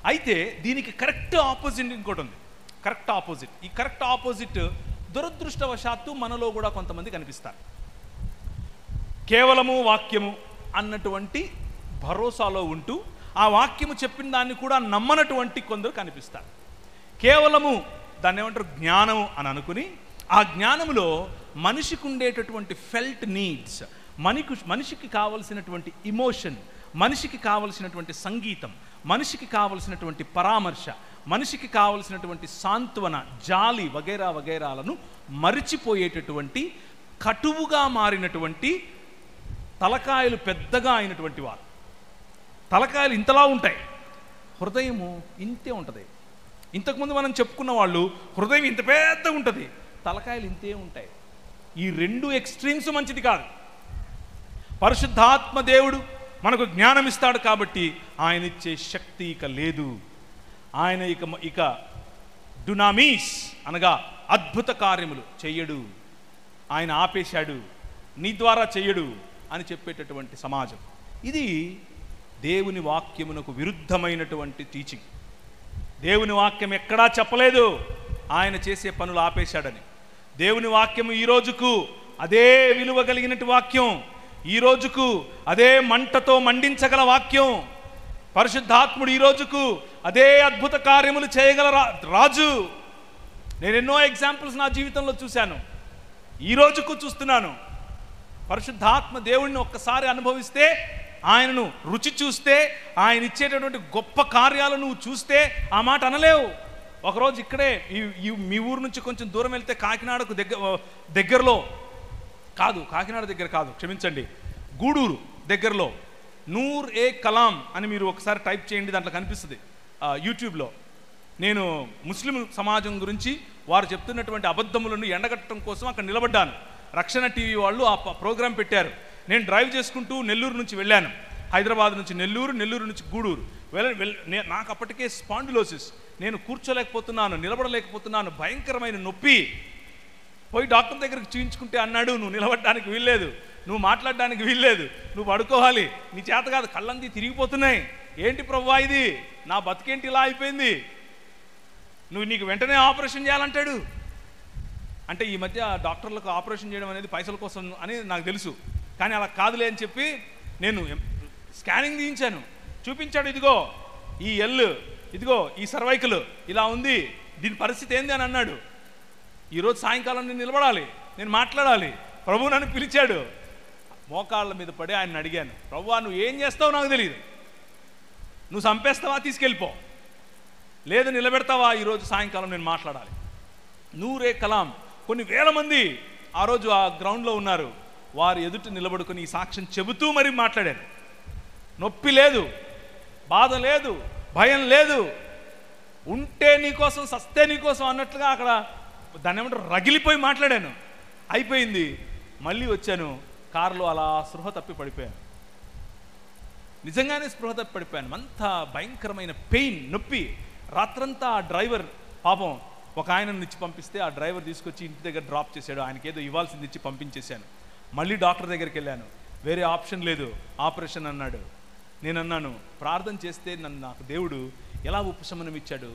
అయితే దీనికి కరెక్ట్ ఆపోజిట్ ఇంకోటి ఉంది, కరెక్ట్ ఆపోజిట్. ఈ కరెక్ట్ ఆపోజిట్ దురదృష్టవశాత్తు మనలో కూడా కొంతమంది కనిపిస్తారు. కేవలము వాక్యము అన్నటువంటి భరోసాలో ఉంటూ ఆ వాక్యము చెప్పిన దాన్ని కూడా నమ్మనటువంటి కొందరు కనిపిస్తారు. కేవలము దాన్ని ఏమంటారు, జ్ఞానం అని అనుకుని ఆ జ్ఞానములో మనిషికి ఉండేటటువంటి ఫెల్ట్ నీడ్స్, మనిషికి కావలసినటువంటి ఇమోషన్, మనిషికి కావలసినటువంటి సంగీతం, మనిషికి కావలసినటువంటి పరామర్శ, మనిషికి కావలసినటువంటి సాంత్వన, జాలి వగైరా వగైరాలను మరిచిపోయేటటువంటి కటువుగా మారినటువంటి తలకాయలు పెద్దగా అయినటువంటి వారు. తలకాయలు ఇంతలా ఉంటాయి, హృదయము ఇంతే ఉంటుంది. ఇంతకుముందు మనం చెప్పుకున్న వాళ్ళు హృదయం ఇంత పెద్దగా ఉంటుంది, తలకాయలు ఇంతే ఉంటాయి. ఈ రెండు ఎక్స్ట్రీమ్స్ మంచిది కాదు. పరిశుద్ధాత్మ దేవుడు మనకు జ్ఞానం ఇస్తాడు కాబట్టి ఆయన ఇచ్చే శక్తి ఇక లేదు. ఆయన ఇక డునామీస్ అనగా అద్భుత కార్యములు చెయ్యడు, ఆయన ఆపేశాడు, నీ ద్వారా చెయ్యడు అని చెప్పేటటువంటి సమాజం ఇది. దేవుని వాక్యమునకు విరుద్ధమైనటువంటి టీచింగ్. దేవుని వాక్యం ఎక్కడా చెప్పలేదు ఆయన చేసే పనులు ఆపేశాడని. దేవుని వాక్యము ఈ రోజుకు అదే విలువ కలిగినట్టు వాక్యం, ఈ రోజుకు అదే మంటతో మండించగల వాక్యం. పరిశుద్ధాత్ముడు ఈ రోజుకు అదే అద్భుత కార్యములు చేయగల రాజు. నేను ఎన్నో ఎగ్జాంపుల్స్ నా జీవితంలో చూశాను, ఈ రోజుకు చూస్తున్నాను. పరిశుద్ధాత్మ దేవుడిని ఒక్కసారి అనుభవిస్తే, ఆయనను రుచి చూస్తే, ఆయన ఇచ్చేటటువంటి గొప్ప కార్యాలను నువ్వు చూస్తే ఆ మాట అనలేవు. ఒకరోజు ఇక్కడే మీ ఊరు నుంచి కొంచెం దూరం వెళ్తే కాకినాడకు దగ్గరలో కాదు, కాకినాడ దగ్గర కాదు, క్షమించండి, గూడూరు దగ్గరలో నూర్ ఏ కలాం అని మీరు ఒకసారి టైప్ చేయండి, దాంట్లో కనిపిస్తుంది యూట్యూబ్లో. నేను ముస్లిం సమాజం గురించి వారు చెప్తున్నటువంటి అబద్ధములను ఎండగట్టడం కోసం అక్కడ నిలబడ్డాను. రక్షణ టీవీ వాళ్ళు ఆ ప్రోగ్రాం పెట్టారు. నేను డ్రైవ్ చేసుకుంటూ నెల్లూరు నుంచి వెళ్ళాను, హైదరాబాద్ నుంచి నెల్లూరు, నెల్లూరు నుంచి గూడూరు. నాకు అప్పటికే స్పాండిలోసిస్, నేను కూర్చోలేకపోతున్నాను, నిలబడలేకపోతున్నాను, భయంకరమైన నొప్పి. పోయి డాక్టర్ దగ్గరికి చూయించుకుంటే అన్నాడు, నువ్వు నిలబడడానికి వీల్లేదు, నువ్వు మాట్లాడడానికి వీల్లేదు, నువ్వు పడుకోవాలి, నీ చేత కాదు, కళ్ళంది తిరిగిపోతున్నాయి. ఏంటి ప్రభువా ఇది, నా బతికేంటి ఇలా అయిపోయింది, నీకు వెంటనే ఆపరేషన్ చేయాలంటాడు. అంటే ఈ మధ్య డాక్టర్లకు ఆపరేషన్ చేయడం అనేది పైసల కోసం అని నాకు తెలుసు, కానీ అలా కాదులే అని చెప్పి నేను స్కానింగ్ తీయించాను. చూపించాడు, ఇదిగో ఈ ఎల్లు, ఇదిగో ఈ సర్వైకల్ ఇలా ఉంది, దీని పరిస్థితి ఏంది అని అన్నాడు. ఈరోజు సాయంకాలం నేను నిలబడాలి, నేను మాట్లాడాలి. ప్రభు నన్ను పిలిచాడు, మోకాళ్ళ మీద పడి ఆయన అడిగాను, ప్రభువా నువ్వు ఏం చేస్తావో నాకు తెలియదు, నువ్వు చంపేస్తావా తీసుకెళ్ళిపో, లేదు నిలబెడతావా, ఈరోజు సాయంకాలం నేను మాట్లాడాలి. నూరే కలాం కొన్ని వేల మంది ఆ రోజు ఆ గ్రౌండ్లో ఉన్నారు. వారు ఎదుట నిలబడుకొని ఈ సాక్ష్యం చెబుతూ మరి మాట్లాడారు. నొప్పి లేదు, బాధ లేదు, భయం లేదు, ఉంటే నీకోసం సస్తే నీకోసం అన్నట్లుగా అక్కడ దాన్ని ఏమంటారు రగిలిపోయి మాట్లాడాను. అయిపోయింది, మళ్ళీ వచ్చాను, కారులో అలా స్పృహ తప్పి పడిపోయాను. నిజంగానే స్పృహ తప్పి పడిపోయాను. అంత భయంకరమైన పెయిన్, నొప్పి. రాత్రంతా ఆ డ్రైవర్ పాపం ఒక ఆయనను ఇచ్చి పంపిస్తే ఆ డ్రైవర్ తీసుకొచ్చి ఇంటి దగ్గర డ్రాప్ చేశాడు. ఆయనకి ఏదో ఇవ్వాల్సింది ఇచ్చి పంపించేశాను. మళ్ళీ డాక్టర్ దగ్గరికి వెళ్ళాను, వేరే ఆప్షన్ లేదు, ఆపరేషన్ అన్నాడు. నేను అన్నాను, ప్రార్థన చేస్తే నాకు దేవుడు ఎలా ఉపశమనం ఇచ్చాడు,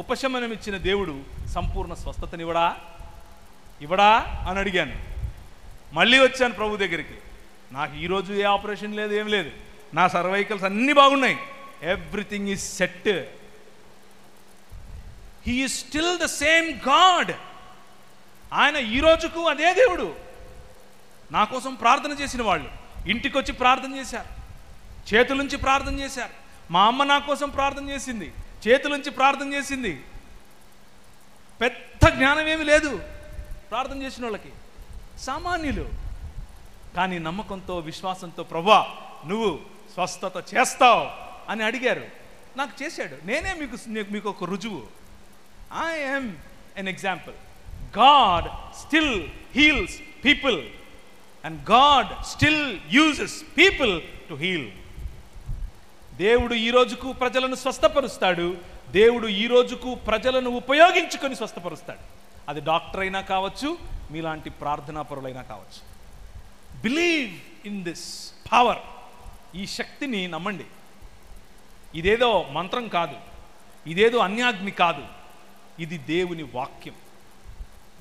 ఉపశమనం ఇచ్చిన దేవుడు సంపూర్ణ స్వస్థతనివ్వడా ఇవ్వడా అని అడిగాను. మళ్ళీ వచ్చాను ప్రభు దగ్గరికి, నాకు ఈరోజు ఏ ఆపరేషన్ లేదు, ఏం లేదు, నా సర్వైకల్స్ అన్నీ బాగున్నాయి, everything is set. He is still the same God. ఆయన ఈ రోజుకు అదే దేవుడు. నా కోసం ప్రార్థన చేసిన వాళ్ళు ఇంటికి వచ్చి ప్రార్థన చేశారు, చేతులుంచి ప్రార్థన చేశారు. మా అమ్మ నా కోసం ప్రార్థన చేసింది, చేతులుంచి ప్రార్థన చేసింది. పెద్ద జ్ఞానం ఏమి లేదు ప్రార్థన చేసిన వాళ్ళకి, సామాన్యులు. కానీ నమ్మకంతో విశ్వాసంతో ప్రభువా నువ్వు స్వస్థత చేస్తావు అని అడిగారు. నాకు చేశాడు. నేనే మీకు ఒక రుజువు. I am an example. God still heals people and God still uses people to heal. దేవుడు ఈ రోజుకు ప్రజలను స్వస్థపరుస్తాడు. దేవుడు ఈ రోజుకు ప్రజలను ఉపయోగించుకొని స్వస్థపరుస్తాడు. అది డాక్టర్ అయినా కావచ్చు, మీలాంటి ప్రార్థనాపరులైనా కావచ్చు. Believe in this power. ఈ శక్తిని నమ్మండి. ఇదేదో మంత్రం కాదు, ఇదేదో అన్యాగ్ని కాదు, ఇది దేవుని వాక్యం.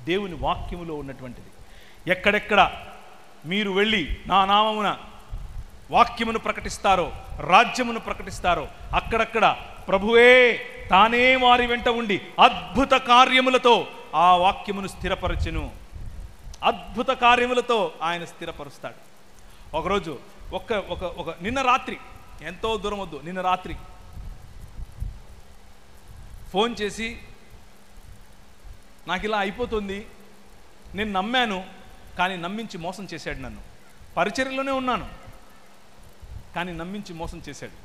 దేవుని వాక్యములో ఉన్నటువంటిది. ఎక్కడెక్కడ మీరు వెళ్ళి నా నామమున వాక్యమును ప్రకటిస్తారో, రాజ్యమును ప్రకటిస్తారో, అక్కడక్కడ ప్రభువే తానే వారి వెంట ఉండి అద్భుత కార్యములతో ఆ వాక్యమును స్థిరపరచును. అద్భుత కార్యములతో ఆయన స్థిరపరుస్తాడు. ఒకరోజు ఒక నిన్న రాత్రి, ఎంతో దూరం వద్దు, నిన్న రాత్రి ఫోన్ చేసి నాకు ఇలా అయిపోతుంది, నేను నమ్మాను కానీ నమ్మించి మోసం చేశాడు. నన్ను పరిచర్యలోనే ఉన్నాను కానీ నమ్మించి మోసం చేశాడు.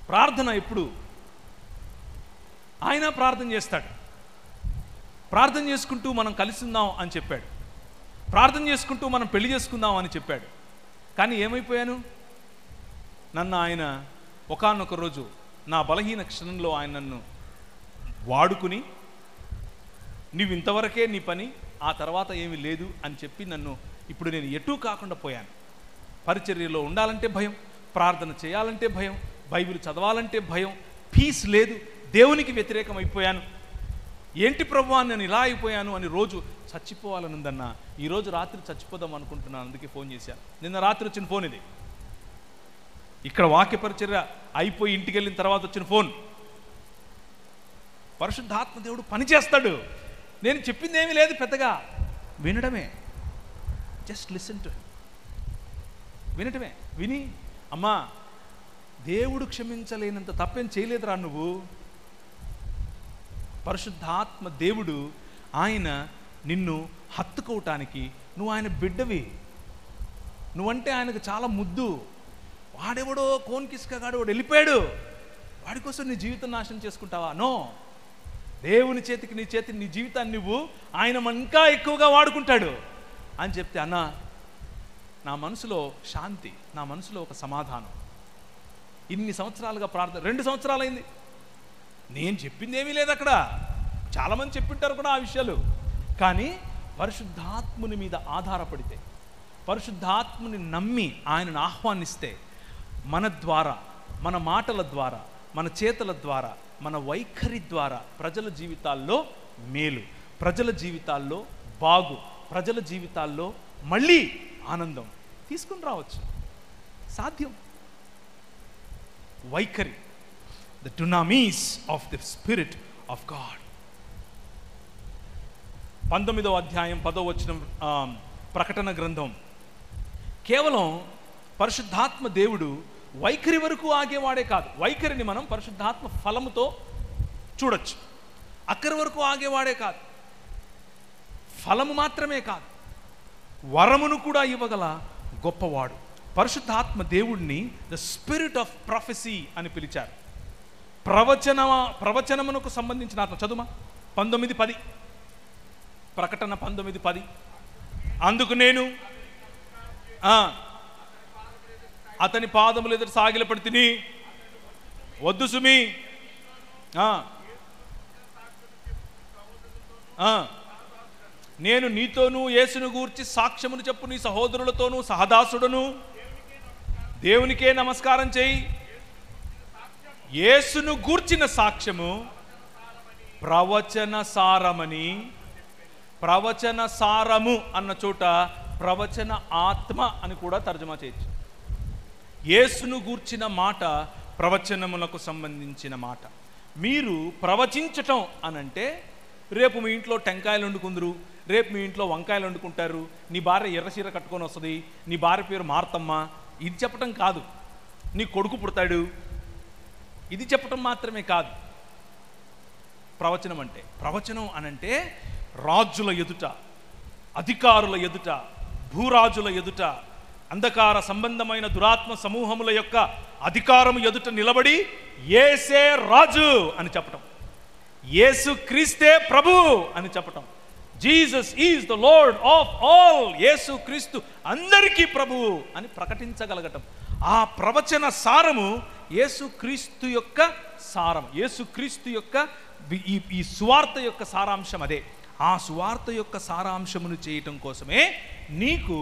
ప్రార్థన ఎప్పుడు ఆయన ప్రార్థన చేస్తాడు. ప్రార్థన చేసుకుంటూ మనం కలిసి ఉందాం అని చెప్పాడు. ప్రార్థన చేసుకుంటూ మనం పెళ్లి చేసుకుందాం అని చెప్పాడు. కానీ ఏమైపోయాను? నన్ను ఆయన ఒకానొక రోజు నా బలహీన క్షణంలో ఆయన నన్ను వాడుకుని, నువ్వు ఇంతవరకే నీ పని, ఆ తర్వాత ఏమీ లేదు అని చెప్పి నన్ను ఇప్పుడు నేను ఎటూ కాకుండా పోయాను. పరిచర్యలో ఉండాలంటే భయం, ప్రార్థన చేయాలంటే భయం, బైబిల్ చదవాలంటే భయం, పీస్ లేదు, దేవునికి వ్యతిరేకం అయిపోయాను. ఏంటి ప్రభువా నేను ఇలా అయిపోయాను అని రోజు చచ్చిపోవాలనుందన్నా. ఈరోజు రాత్రి చచ్చిపోదాం అనుకుంటున్నాను, అందుకే ఫోన్ చేశాను. నిన్న రాత్రి వచ్చిన ఫోన్ ఇది. ఇక్కడ వాక్య పరిచర్య అయిపోయి ఇంటికి వెళ్ళిన తర్వాత వచ్చిన ఫోన్. పరిశుద్ధాత్మ దేవుడు పనిచేస్తాడు. నేను చెప్పింది ఏమీ లేదు, పెద్దగా వినడమే. జస్ట్ లిసన్ టు, వినటమే. విని అమ్మా దేవుడు క్షమించలేనంత తప్పేం చేయలేదురా నువ్వు. పరిశుద్ధాత్మ దేవుడు ఆయన నిన్ను హత్తుకోవటానికి, నువ్వు ఆయన బిడ్డవి, నువ్వంటే ఆయనకు చాలా ముద్దు. వాడెవడో కోన్కిస్కగాడు వాడు వెళ్ళిపోయాడు, వాడి కోసం నీ జీవితం నాశనం చేసుకుంటావా? నో, దేవుని చేతికి నీ జీవితాన్ని నువ్వు ఆయన ఇంకా ఎక్కువగా వాడుకుంటాడు అని చెప్తే, అన్న నా మనసులో శాంతి, నా మనసులో ఒక సమాధానం. ఇన్ని సంవత్సరాలుగా ప్రార్థన, 2 సంవత్సరాలైంది. నేను చెప్పింది ఏమీ లేదు అక్కడ, చాలామంది చెప్పింటారు కూడా ఆ విషయాలు. కానీ పరిశుద్ధాత్ముని మీద ఆధారపడితే, పరిశుద్ధాత్ముని నమ్మి ఆయనను ఆహ్వానిస్తే, మన ద్వారా, మన మాటల ద్వారా, మన చేతల ద్వారా, మన వైఖరి ద్వారా ప్రజల జీవితాల్లో మేలు, ప్రజల జీవితాల్లో బాగు, ప్రజల జీవితాల్లో మళ్ళీ ఆనందం తీసుకుని రావచ్చు. సాధ్యం. వైఖరి, the dunamis of the spirit of God. 19వ అధ్యాయం 10వ వచనం ప్రకటన గ్రంథం. కేవలం పరిశుద్ధాత్మ దేవుడు వైఖరి వరకు ఆగేవాడే కాదు. వైఖరిని మనం పరిశుద్ధాత్మ ఫలముతో చూడొచ్చు. అక్కడి వరకు ఆగేవాడే కాదు. ఫలము మాత్రమే కాదు, వరమును కూడా ఇవ్వగల గొప్పవాడు. పరిశుద్ధాత్మ దేవుడిని ద స్పిరిట్ ఆఫ్ ప్రొఫెసీ అని పిలిచారు. ప్రవచనమునకు సంబంధించిన ఆత్మ. చదువుమా 19:10, ప్రకటన 19:10. అందుకు నేను అతని పాదములు ఎదురు సాగిలపడి తిని, వద్దు సుమి, నేను నీతోనూ యేసును గూర్చి సాక్ష్యమును చెప్పు, నీ సహోదరులతోనూ సహదాసుడను దేవునికే నమస్కారం చేయి. యేసును గూర్చిన సాక్ష్యము ప్రవచన సారమని. ప్రవచన సారము అన్న చోట ప్రవచన ఆత్మ అని కూడా తర్జమా చేయొచ్చు. యేసును గూర్చిన మాట ప్రవచనములకు సంబంధించిన మాట. మీరు ప్రవచించటం అనంటే, రేపు మీ ఇంట్లో టెంకాయలు వండుకుందరు, రేపు మీ ఇంట్లో వంకాయలు వండుకుంటారు, నీ భార్య ఎర్రచీర కట్టుకొని వస్తుంది, నీ భార్య పేరు మార్తమ్మ, ఇది చెప్పటం కాదు. నీ కొడుకు పుడతాడు, ఇది చెప్పటం మాత్రమే కాదు ప్రవచనం అంటే. ప్రవచనం అనంటే రాజుల ఎదుట, అధికారుల ఎదుట, భూరాజుల ఎదుట, అంధకార సంబంధమైన దురాత్మ సమూహముల యొక్క అధికారం ఎదుట నిలబడి యేసే రాజు అని చెప్పటం, యేసు క్రీస్తే ప్రభు అని చెప్పటం. Jesus is the Lord of all. యేసు క్రీస్తు అందరికీ ప్రభువు అని ప్రకటించగలగటం. ఆ ప్రవచన సారము యేసు క్రీస్తు యొక్క సారం, యేసు క్రీస్తు యొక్క ఈ సువార్త యొక్క సారాంశం అదే. ఆ సువార్త యొక్క సారాంశమును చేయటం కోసమే నీకు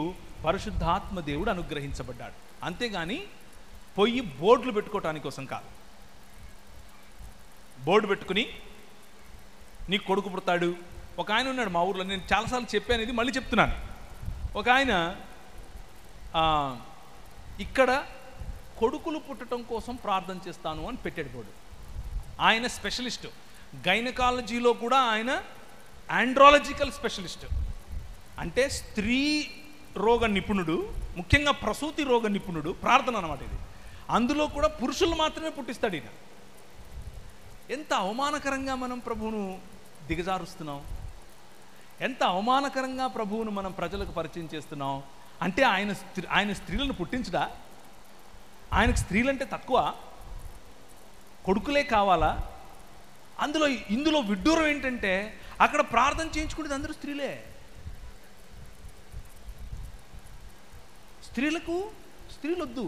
పరిశుద్ధాత్మ దేవుడు అనుగ్రహించబడ్డాడు. అంతేగాని పొయ్యి బోర్డులు పెట్టుకోవటానికి కోసం కాదు. బోర్డు పెట్టుకుని నీ కొడుకు పుడతాడు. ఒక ఆయన ఉన్నాడు మా ఊర్లో, నేను చాలాసార్లు చెప్పాను, ఇది మళ్ళీ చెప్తున్నాను. ఒక ఆయన ఇక్కడ కొడుకులు పుట్టడం కోసం ప్రార్థన చేస్తాను అని పెట్టాడు బోర్డు. ఆయన స్పెషలిస్టు, గైనకాలజీలో కూడా ఆయన ఆండ్రాలజికల్ స్పెషలిస్ట్, అంటే స్త్రీ రోగ నిపుణుడు, ముఖ్యంగా ప్రసూతి రోగ నిపుణుడు. ప్రార్థన అన్నమాట ఇది. అందులో కూడా పురుషులు మాత్రమే పుట్టిస్తాడు ఈయన. ఎంత అవమానకరంగా మనం ప్రభువును దిగజారుస్తున్నాం, ఎంత అవమానకరంగా ప్రభువును మనం ప్రజలకు పరిచయం చేస్తున్నాం. అంటే ఆయన స్త్రీలను పుట్టించడా? ఆయనకు స్త్రీలంటే తక్కువ? కొడుకులే కావాలా? ఇందులో విడ్డూరం ఏంటంటే అక్కడ ప్రార్థన చేయించుకునేది అందరూ స్త్రీలే. స్త్రీలొద్దు.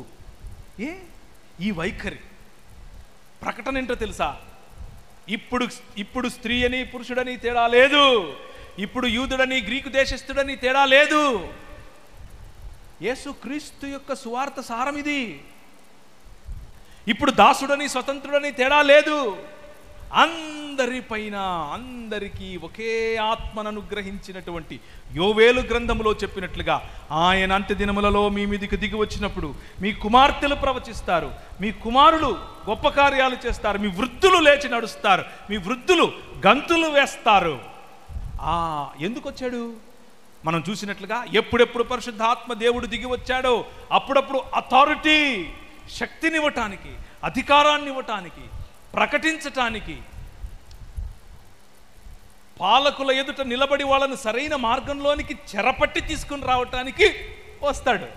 ఈ వైఖరి ప్రకటన ఏంటో తెలుసా? ఇప్పుడు స్త్రీ అని పురుషుడని తేడా లేదు, ఇప్పుడు యూదుడని గ్రీకు దేశస్థుడని తేడా లేదు. యేసుక్రీస్తు యొక్క సువార్త సారం ఇది. ఇప్పుడు దాసుడని స్వతంత్రుడని తేడా లేదు. అందరిపైన అందరికీ ఒకే ఆత్మను అనుగ్రహించినటువంటి యోవేలు గ్రంథములో చెప్పినట్లుగా ఆయన అంత్యదినములలో మీ మీదికి దిగి వచ్చినప్పుడు మీ కుమార్తెలు ప్రవచిస్తారు, మీ కుమారులు గొప్ప కార్యాలు చేస్తారు, మీ వృద్ధులు లేచి నడుస్తారు, మీ వృద్ధులు గంతులు వేస్తారు. ఎందుకు వచ్చాడు? మనం చూసినట్లుగా ఎప్పుడెప్పుడు పరిశుద్ధాత్మ దేవుడు దిగి వచ్చాడో అప్పుడప్పుడు అథారిటీ, శక్తినివ్వటానికి, అధికారాన్ని ఇవ్వటానికి, ప్రకటించటానికి, పాలకుల ఎదుట నిలబడి వాళ్ళను సరైన మార్గంలోనికి చెరపట్టి తీసుకుని రావటానికి వస్తాడు.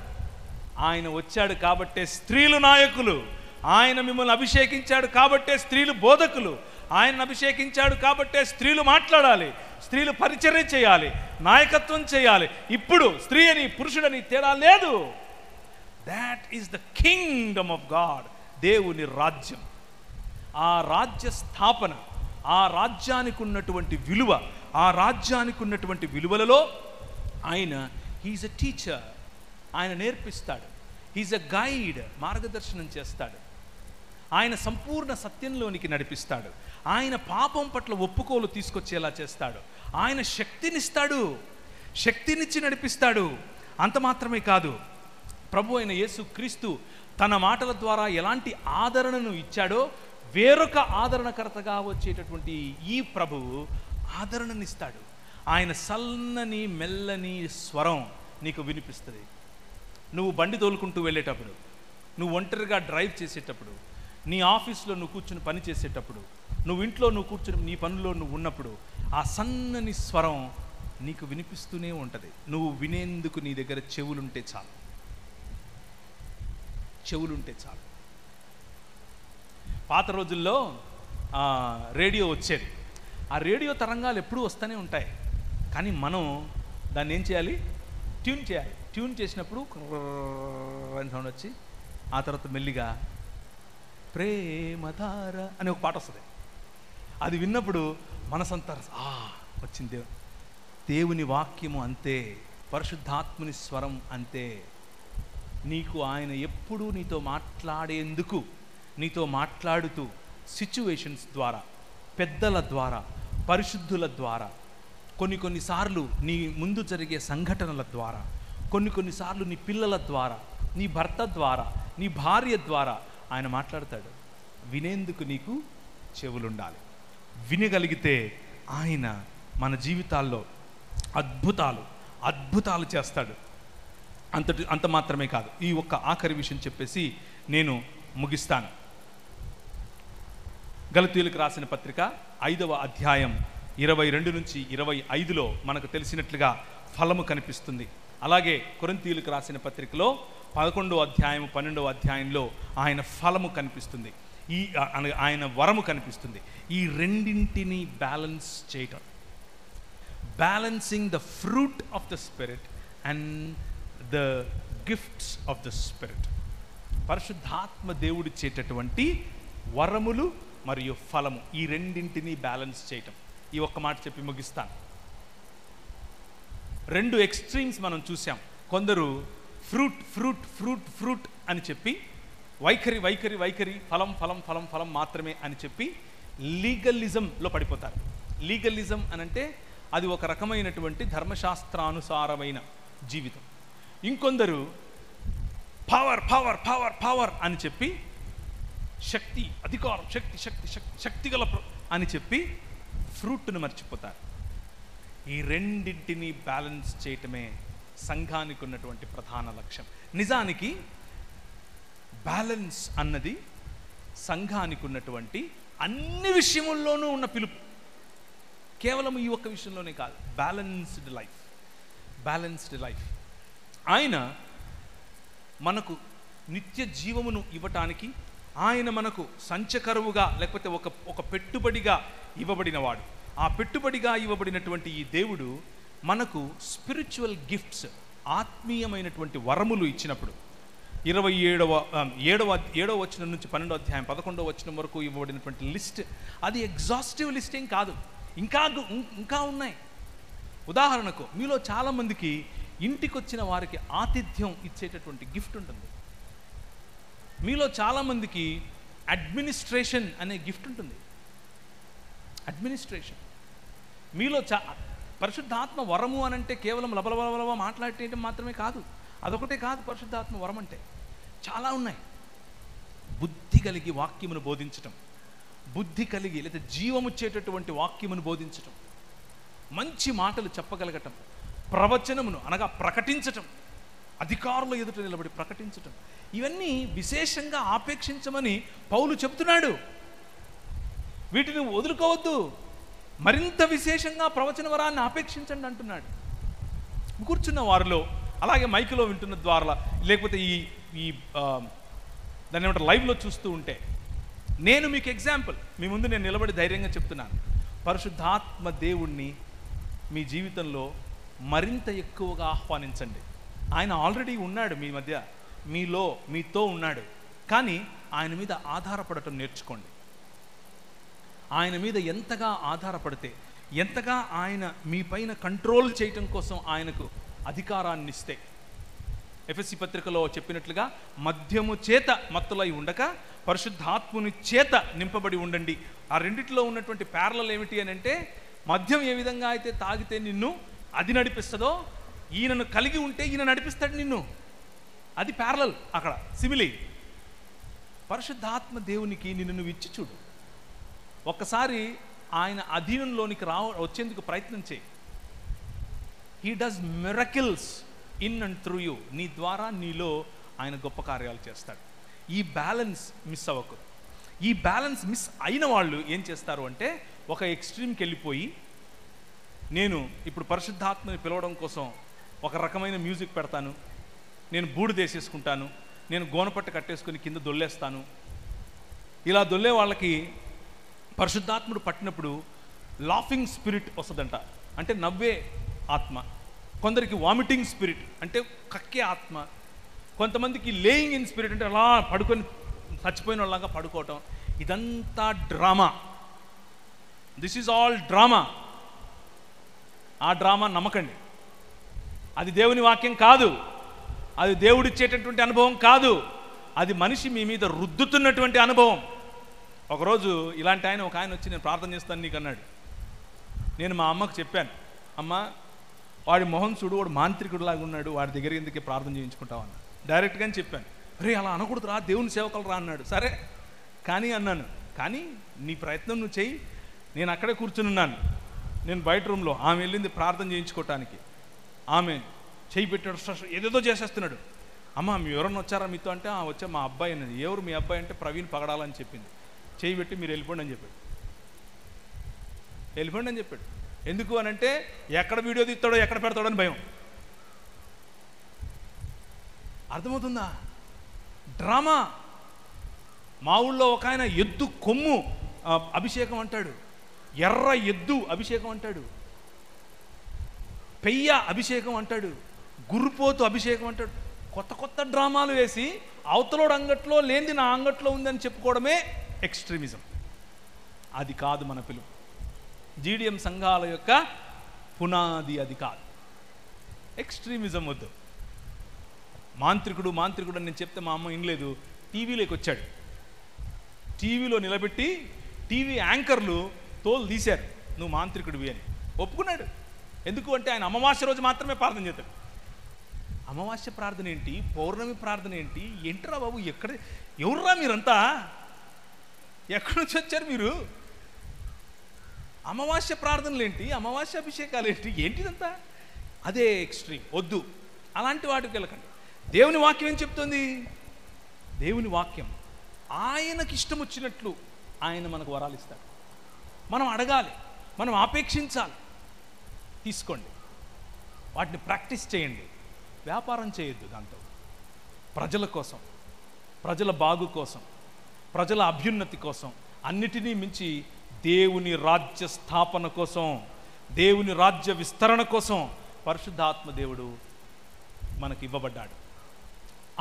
ఆయన వచ్చాడు కాబట్టే స్త్రీలు నాయకులు, ఆయన మిమ్మల్ని అభిషేకించాడు కాబట్టే స్త్రీలు బోధకులు, ఆయన అభిషేకించాడు కాబట్టే స్త్రీలు మాట్లాడాలి, స్త్రీలు పరిచర్య చేయాలి, నాయకత్వం చేయాలి. ఇప్పుడు స్త్రీ అని పురుషుడని తేడా లేదు. That is the Kingdom of God, దేవుని రాజ్యం. ఆ రాజ్య స్థాపన, ఆ రాజ్యానికి ఉన్నటువంటి విలువ, ఆ రాజ్యానికి ఉన్నటువంటి విలువలలో ఆయన హీఈస్ ఎ టీచర్, ఆయన నేర్పిస్తాడు. హీఈస్ ఎ గైడ్, మార్గదర్శనం చేస్తాడు. ఆయన సంపూర్ణ సత్యంలోనికి నడిపిస్తాడు. ఆయన పాపం పట్ల ఒప్పుకోలు తీసుకొచ్చేలా చేస్తాడు. ఆయన శక్తినిస్తాడు, శక్తినిచ్చి నడిపిస్తాడు. అంత మాత్రమే కాదు, ప్రభు అయిన యేసుక్రీస్తు తన మాటల ద్వారా ఎలాంటి ఆదరణను ఇచ్చాడో వేరొక ఆదరణకర్తగా వచ్చేటటువంటి ఈ ప్రభువు ఆదరణనిస్తాడు. ఆయన సన్నని మెల్లని స్వరం నీకు వినిపిస్తుంది. నువ్వు బండి తోలుకుంటూ వెళ్ళేటప్పుడు, నువ్వు ఒంటరిగా డ్రైవ్ చేసేటప్పుడు, నీ ఆఫీస్లో నువ్వు కూర్చుని పని చేసేటప్పుడు, నువ్వు ఇంట్లో నువ్వు కూర్చుని నీ పనిలో నువ్వు ఉన్నప్పుడు ఆ సన్నని స్వరం నీకు వినిపిస్తూనే ఉంటుంది. నువ్వు వినేందుకు నీ దగ్గర చెవులుంటే చాలు, చెవులుంటే చాలు. పాత రోజుల్లో రేడియో వచ్చేది. ఆ రేడియో తరంగాలు ఎప్పుడూ వస్తూనే ఉంటాయి. కానీ మనం దాన్ని ఏం చేయాలి? ట్యూన్ చేయాలి. ట్యూన్ చేసినప్పుడు అని సౌండ్ వచ్చి ఆ తర్వాత మెల్లిగా ప్రేమధార అనే ఒక పాట వస్తుంది. అది విన్నప్పుడు మనసంతా వచ్చింది. దేవుని వాక్యము అంతే, పరిశుద్ధాత్ముని స్వరం అంతే. నీకు ఆయన ఎప్పుడూ నీతో మాట్లాడేందుకు, నీతో మాట్లాడుతూ సిచ్యువేషన్స్ ద్వారా, పెద్దల ద్వారా, పరిశుద్ధుల ద్వారా, కొన్నిసార్లు నీ ముందు జరిగే సంఘటనల ద్వారా, కొన్నిసార్లు నీ పిల్లల ద్వారా, నీ భర్త ద్వారా, నీ భార్య ద్వారా ఆయన మాట్లాడతాడు. వినేందుకు నీకు చెవులుండాలి. వినగలిగితే ఆయన మన జీవితాల్లో అద్భుతాలు చేస్తాడు. అంత మాత్రమే కాదు, ఈ ఒక్క ఆఖరి విషయం చెప్పేసి నేను ముగిస్తాను. గలతీయులకు రాసిన పత్రిక 5వ అధ్యాయం 22 నుంచి 25లో మనకు తెలిసినట్లుగా ఫలము కనిపిస్తుంది. అలాగే కొరింథీయులకు రాసిన పత్రికలో 11వ అధ్యాయం 12వ అధ్యాయంలో ఆయన ఫలము కనిపిస్తుంది, ఆయన వరము కనిపిస్తుంది. ఈ రెండింటిని బ్యాలెన్స్ చేయటం, balancing the fruit of the spirit and the gifts of the spirit. పరిశుద్ధాత్మ దేవుడిచ్చేటటువంటి వరములు మరియు ఫలము, ఈ రెండింటిని బ్యాలెన్స్ చేయటం. ఈ ఒక్క మాట చెప్పి ముగిస్తాను. 2 ఎక్స్ట్రీమ్స్ మనం చూసాం. కొందరు ఫ్రూట్ ఫ్రూట్ ఫ్రూట్ ఫ్రూట్ అని చెప్పి వైఖరి ఫలం మాత్రమే అని చెప్పి లీగలిజంలో పడిపోతారు. లీగలిజం అనంటే అది ఒక రకమైనటువంటి ధర్మశాస్త్రానుసారమైన జీవితం. ఇంకొందరు పవర్ పవర్ పవర్ పవర్ అని చెప్పి, శక్తి, అధికారం, శక్తి శక్తి శక్తి శక్తిగల అని చెప్పి ఫ్రూట్ను మర్చిపోతారు. ఈ రెండింటిని బ్యాలెన్స్ చేయటమే సంఘానికి ఉన్నటువంటి ప్రధాన లక్ష్యం. నిజానికి బ్యాలెన్స్ అన్నది సంఘానికి ఉన్నటువంటి అన్ని విషయముల్లోనూ ఉన్న పిలుపు, కేవలం ఈ ఒక్క విషయంలోనే కాదు. Balanced life, balanced life. ఆయన మనకు నిత్య జీవమును ఇవ్వటానికి, ఆయన మనకు సంచకరువుగా లేకపోతే ఒక పెట్టుబడిగా ఇవ్వబడినవాడు. ఆ పెట్టుబడిగా ఇవ్వబడినటువంటి ఈ దేవుడు మనకు స్పిరిచువల్ గిఫ్ట్స్, ఆత్మీయమైనటువంటి వరములు ఇచ్చినప్పుడు 27వ వచనం నుంచి 12వ అధ్యాయం 11వ వచనం వరకు ఇవ్వబడినటువంటి లిస్ట్, అది ఎగ్జాస్టివ్ లిస్ట్ ఏం కాదు, ఇంకా ఉన్నాయి. ఉదాహరణకు, మీలో చాలామందికి ఇంటికి వచ్చిన వారికి ఆతిథ్యం ఇచ్చేటటువంటి గిఫ్ట్ ఉంటుంది. మీలో చాలామందికి అడ్మినిస్ట్రేషన్ అనే గిఫ్ట్ ఉంటుంది. అడ్మినిస్ట్రేషన్ మీలో పరిశుద్ధాత్మ వరము అని అంటే కేవలం లబలబలబల మాట్లాడటం మాత్రమే కాదు, అదొకటే కాదు. పరిశుద్ధాత్మ వరం అంటే చాలా ఉన్నాయి. బుద్ధి కలిగి వాక్యమును బోధించటం, బుద్ధి కలిగి లేదా జీవముచ్చేటటువంటి వాక్యమును బోధించటం, మంచి మాటలు చెప్పగలగటం, ప్రవచనమును అనగా ప్రకటించటం, అధికారుల ఎదుట నిలబడి ప్రకటించటం, ఇవన్నీ విశేషంగా ఆపేక్షించమని పౌలు చెబుతున్నాడు. వీటిని వదులుకోవద్దు, మరింత విశేషంగా ప్రవచన వరాన్ని ఆపేక్షించండి అంటున్నాడు. కూర్చున్న వారిలో, అలాగే మైకులో వింటున్న ద్వారా, లేకపోతే ఈ దాన్ని ఏమంటారు లైవ్లో చూస్తూ ఉంటే, నేను మీకు ఎగ్జాంపుల్, మీ ముందు నేను నిలబడి ధైర్యంగా చెప్తున్నాను. పరిశుద్ధాత్మ దేవుణ్ణి మీ జీవితంలో మరింత ఎక్కువగా ఆహ్వానించండి. ఆయన ఆల్రెడీ ఉన్నాడు మీ మధ్య, మీతో ఉన్నాడు. కానీ ఆయన మీద ఆధారపడటం నేర్చుకోండి. ఆయన మీద ఎంతగా ఆధారపడితే, ఎంతగా ఆయన మీ పైన కంట్రోల్ చేయటం కోసం ఆయనకు అధికారాన్ని ఇస్తే, ఎఫెసీ పత్రికలో చెప్పినట్లుగా మద్యము చేత మత్తులై ఉండక పరిశుద్ధాత్ముని చేత నింపబడి ఉండండి. ఆ రెండిట్లో ఉన్నటువంటి ప్యారలల్ ఏమిటి అని అంటే, మద్యం ఏ విధంగా అయితే తాగితే నిన్ను అది నడిపిస్తుందో, ఈయనను కలిగి ఉంటే ఈయన నడిపిస్తాడు నిన్ను. అది ప్యారలల్, అక్కడ సిమిలి. పరిశుద్ధాత్మ దేవునికి నిన్ను నువ్వు ఇచ్చి చూడు. ఒక్కసారి ఆయన అధీనంలోనికి వచ్చేందుకు ప్రయత్నం చేయి. He does miracles in and through you. నీ ద్వారా నీలో ఆయన గొప్ప కార్యాలు చేస్తాడు. ఈ బ్యాలెన్స్ మిస్ అవ్వకు. ఈ బ్యాలెన్స్ మిస్ అయిన వాళ్ళు ఏం చేస్తారు అంటే, ఒక ఎక్స్ట్రీమ్కి వెళ్ళిపోయి, నేను ఇప్పుడు పరిశుద్ధాత్మని పిలవడం కోసం ఒక రకమైన మ్యూజిక్ పెడతాను, నేను బూడిదేసేసుకుంటాను, నేను గోనపట్ట కట్టేసుకొని కింద దొల్లేస్తాను. ఇలా దొల్లే వాళ్ళకి పరిశుద్ధాత్ముడు పట్టినప్పుడు లాఫింగ్ స్పిరిట్ వస్తుందంట, అంటే నవ్వే ఆత్మ. కొందరికి వామిటింగ్ స్పిరిట్ అంటే కక్కే ఆత్మ. కొంతమందికి లేయింగ్ ఇన్ స్పిరిట్ అంటే అలా పడుకొని చచ్చిపోయిన వాళ్ళగా పడుకోవటం. ఇదంతా drama. This is all drama. ఆ డ్రామా నమ్మకండి. అది దేవుని వాక్యం కాదు, అది దేవుడిచ్చేటటువంటి అనుభవం కాదు, అది మనిషి మీ మీద రుద్దుతున్నటువంటి అనుభవం. ఒకరోజు ఇలాంటి ఒక ఆయన వచ్చి, నేను ప్రార్థన చేస్తాను నీకు అన్నాడు. నేను మా అమ్మకు చెప్పాను, అమ్మ వాడి మొహం చూడు, వాడు మాంత్రికుడిలాగా ఉన్నాడు, వాడి దగ్గర ఎందుకే ప్రార్థన చేయించుకుంటావు అన్న. డైరెక్ట్గానే చెప్పాను. రే అలా అనకూడదు రా, దేవుని సేవకులు రా అన్నాడు. సరే కానీ అన్నాను, కానీ నీ ప్రయత్నం నువ్వు చెయ్యి. నేను అక్కడే కూర్చుని ఉన్నాను, నేను బయట రూమ్లో. ఆమె వెళ్ళింది ప్రార్థన చేయించుకోవటానికి. ఆమె చేయి పెట్టాడు, ఏదేదో చేసేస్తున్నాడు. అమ్మ మీ ఎవరన్నా వచ్చారా మీతో అంటే, వచ్చా మా అబ్బాయి అన్నది. ఎవరు మీ అబ్బాయి అంటే, ప్రవీణ్ పగడాలని చెప్పింది. చేయి పెట్టి మీరు వెళ్ళిపోండి అని చెప్పాడు. వెళ్ళిపోండి అని చెప్పాడు. ఎందుకు అని అంటే, ఎక్కడ వీడియో తీస్తాడో ఎక్కడ పెడతాడో అని భయం. అర్థమవుతుందా? డ్రామా. మా ఊళ్ళో ఒక ఆయన ఎద్దు కొమ్ము అభిషేకం అంటాడు, ఎర్ర ఎద్దు అభిషేకం అంటాడు, పెయ్య అభిషేకం అంటాడు, గుర్రుపోతు అభిషేకం అంటాడు. కొత్త కొత్త డ్రామాలు వేసి అవతలోడు అంగట్లో లేనిది నా అంగట్లో ఉందని చెప్పుకోవడమే ఎక్స్ట్రీమిజం. అది కాదు మన పిలుపు. జీడిఎం సంఘాల యొక్క పునాది అది కాదు. ఎక్స్ట్రీమిజం వద్దు. మాంత్రికుడు మాంత్రికుడు అని నేను చెప్తే మా అమ్మ వినలేదు. టీవీలోకి వచ్చాడు, టీవీలో నిలబెట్టి టీవీ యాంకర్లు తోలు తీశారు, నువ్వు మాంత్రికుడివి అని. ఒప్పుకున్నాడు. ఎందుకు అంటే ఆయన అమావాస్య రోజు మాత్రమే ప్రార్థన చేస్తాడు. అమావాస్య ప్రార్థన ఏంటి, పౌర్ణమి ప్రార్థన ఏంటి, ఏంట్రా బాబు, ఎవర్రా మీరంతా, ఎక్కడి నుంచి వచ్చారు మీరు? అమావాస్య ప్రార్థనలు ఏంటి, అమావాస్య అభిషేకాలు ఏంటి, ఏంటిదంతా? అదే ఎక్స్ట్రీమ్. వద్దు, అలాంటి వాటికి వెళ్ళకండి. దేవుని వాక్యం ఏం చెప్తుంది? దేవుని వాక్యం ఆయనకి ఇష్టం వచ్చినట్లు ఆయన మనకు వరాలు ఇస్తాడు. మనం అడగాలి, మనం ఆపేక్షించాలి. తీసుకోండి, వాటిని ప్రాక్టీస్ చేయండి. వ్యాపారం చేయొద్దు దాంతో. ప్రజల కోసం, ప్రజల బాగు కోసం, ప్రజల అభ్యున్నతి కోసం, అన్నిటినీ మించి దేవుని రాజ్య స్థాపన కోసం, దేవుని రాజ్య విస్తరణ కోసం పరిశుద్ధాత్మ దేవుడు మనకి ఇవ్వబడ్డాడు.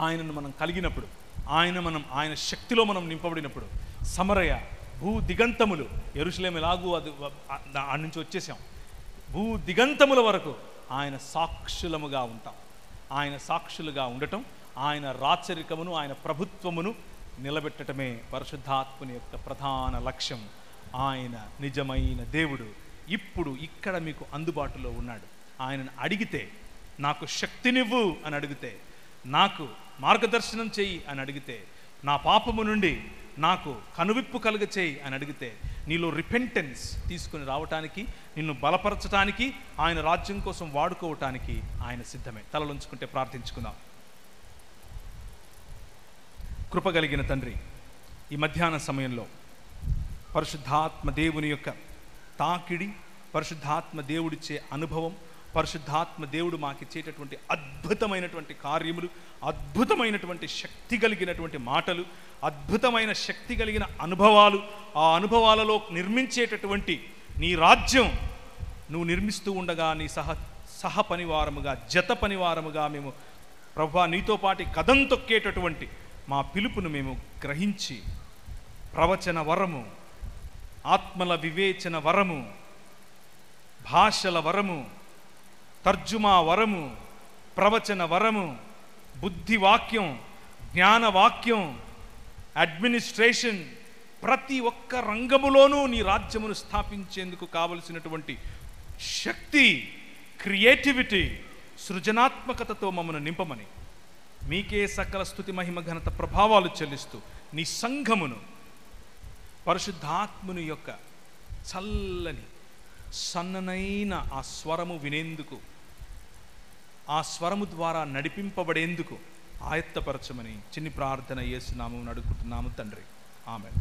ఆయనను మనం కలిగినప్పుడు, ఆయన శక్తిలో మనం నింపబడినప్పుడు, సమరయ భూ దిగంతములు, యెరూషలేము ఎలాగూ ఆ నుంచి వచ్చేసాం, భూ దిగంతముల వరకు ఆయన సాక్షులముగా ఉంటాం. ఆయన సాక్షులుగా ఉండటం, ఆయన రాచరికమును, ఆయన ప్రభుత్వమును నిలబెట్టడమే పరిశుద్ధాత్మని యొక్క ప్రధాన లక్ష్యం. ఆయన నిజమైన దేవుడు ఇప్పుడు ఇక్కడ మీకు అందుబాటులో ఉన్నాడు. ఆయనను అడిగితే, నాకు శక్తినివ్వు అని అడిగితే, నాకు మార్గదర్శనం చెయ్యి అని అడిగితే, నా పాపము నుండి నాకు కనువిప్పు కలుగ చేయి అని అడిగితే, నీలో రిపెంటెన్స్ తీసుకుని రావటానికి, నిన్ను బలపరచటానికి, ఆయన రాజ్యం కోసం వాడుకోవటానికి ఆయన సిద్ధమే. తలలుంచుకుంటే ప్రార్థించుకుందాం. కృపగలిగిన తండ్రి, ఈ మధ్యాహ్న సమయంలో పరిశుద్ధాత్మ దేవుని యొక్క తాకిడి, పరిశుద్ధాత్మ దేవుడిచ్చే అనుభవం, పరిశుద్ధాత్మ దేవుడు మాకిచ్చేటటువంటి అద్భుతమైనటువంటి కార్యములు, అద్భుతమైనటువంటి శక్తి కలిగినటువంటి మాటలు, అద్భుతమైన శక్తి కలిగిన అనుభవాలు, ఆ అనుభవాలలో నిర్మించేటటువంటి నీ రాజ్యం నువ్వు నిర్మిస్తూ ఉండగా నీ సహ పనివారముగా, జత పనివారముగా మేము ప్రభువా నీతో పాటు కదం తొక్కేటటువంటి మా పిలుపును మేము గ్రహించి, ప్రవచన వరము, ఆత్మల వివేచన వరము, భాషల వరము, తర్జుమా వరము, ప్రవచన వరము, బుద్ధివాక్యం, జ్ఞానవాక్యం, అడ్మినిస్ట్రేషన్, ప్రతి ఒక్క రంగములోనూ నీ రాజ్యమును స్థాపించేందుకు కావలసినటువంటి శక్తి, క్రియేటివిటీ, సృజనాత్మకతతో మమ్మను నింపమని మీకే సకల స్తుతి మహిమ ఘనత ప్రభావాలు చెల్లిస్తూ నీ సంఘమును పరిశుద్ధాత్ముని యొక్క చల్లని సన్ననైన ఆ స్వరము వినేందుకు, ఆ స్వరము ద్వారా నడిపింపబడేందుకు ఆయత్తపరచమని చిన్ని ప్రార్థన యేసు నామమున అడుగుతున్నాము తండ్రి. ఆమేన్.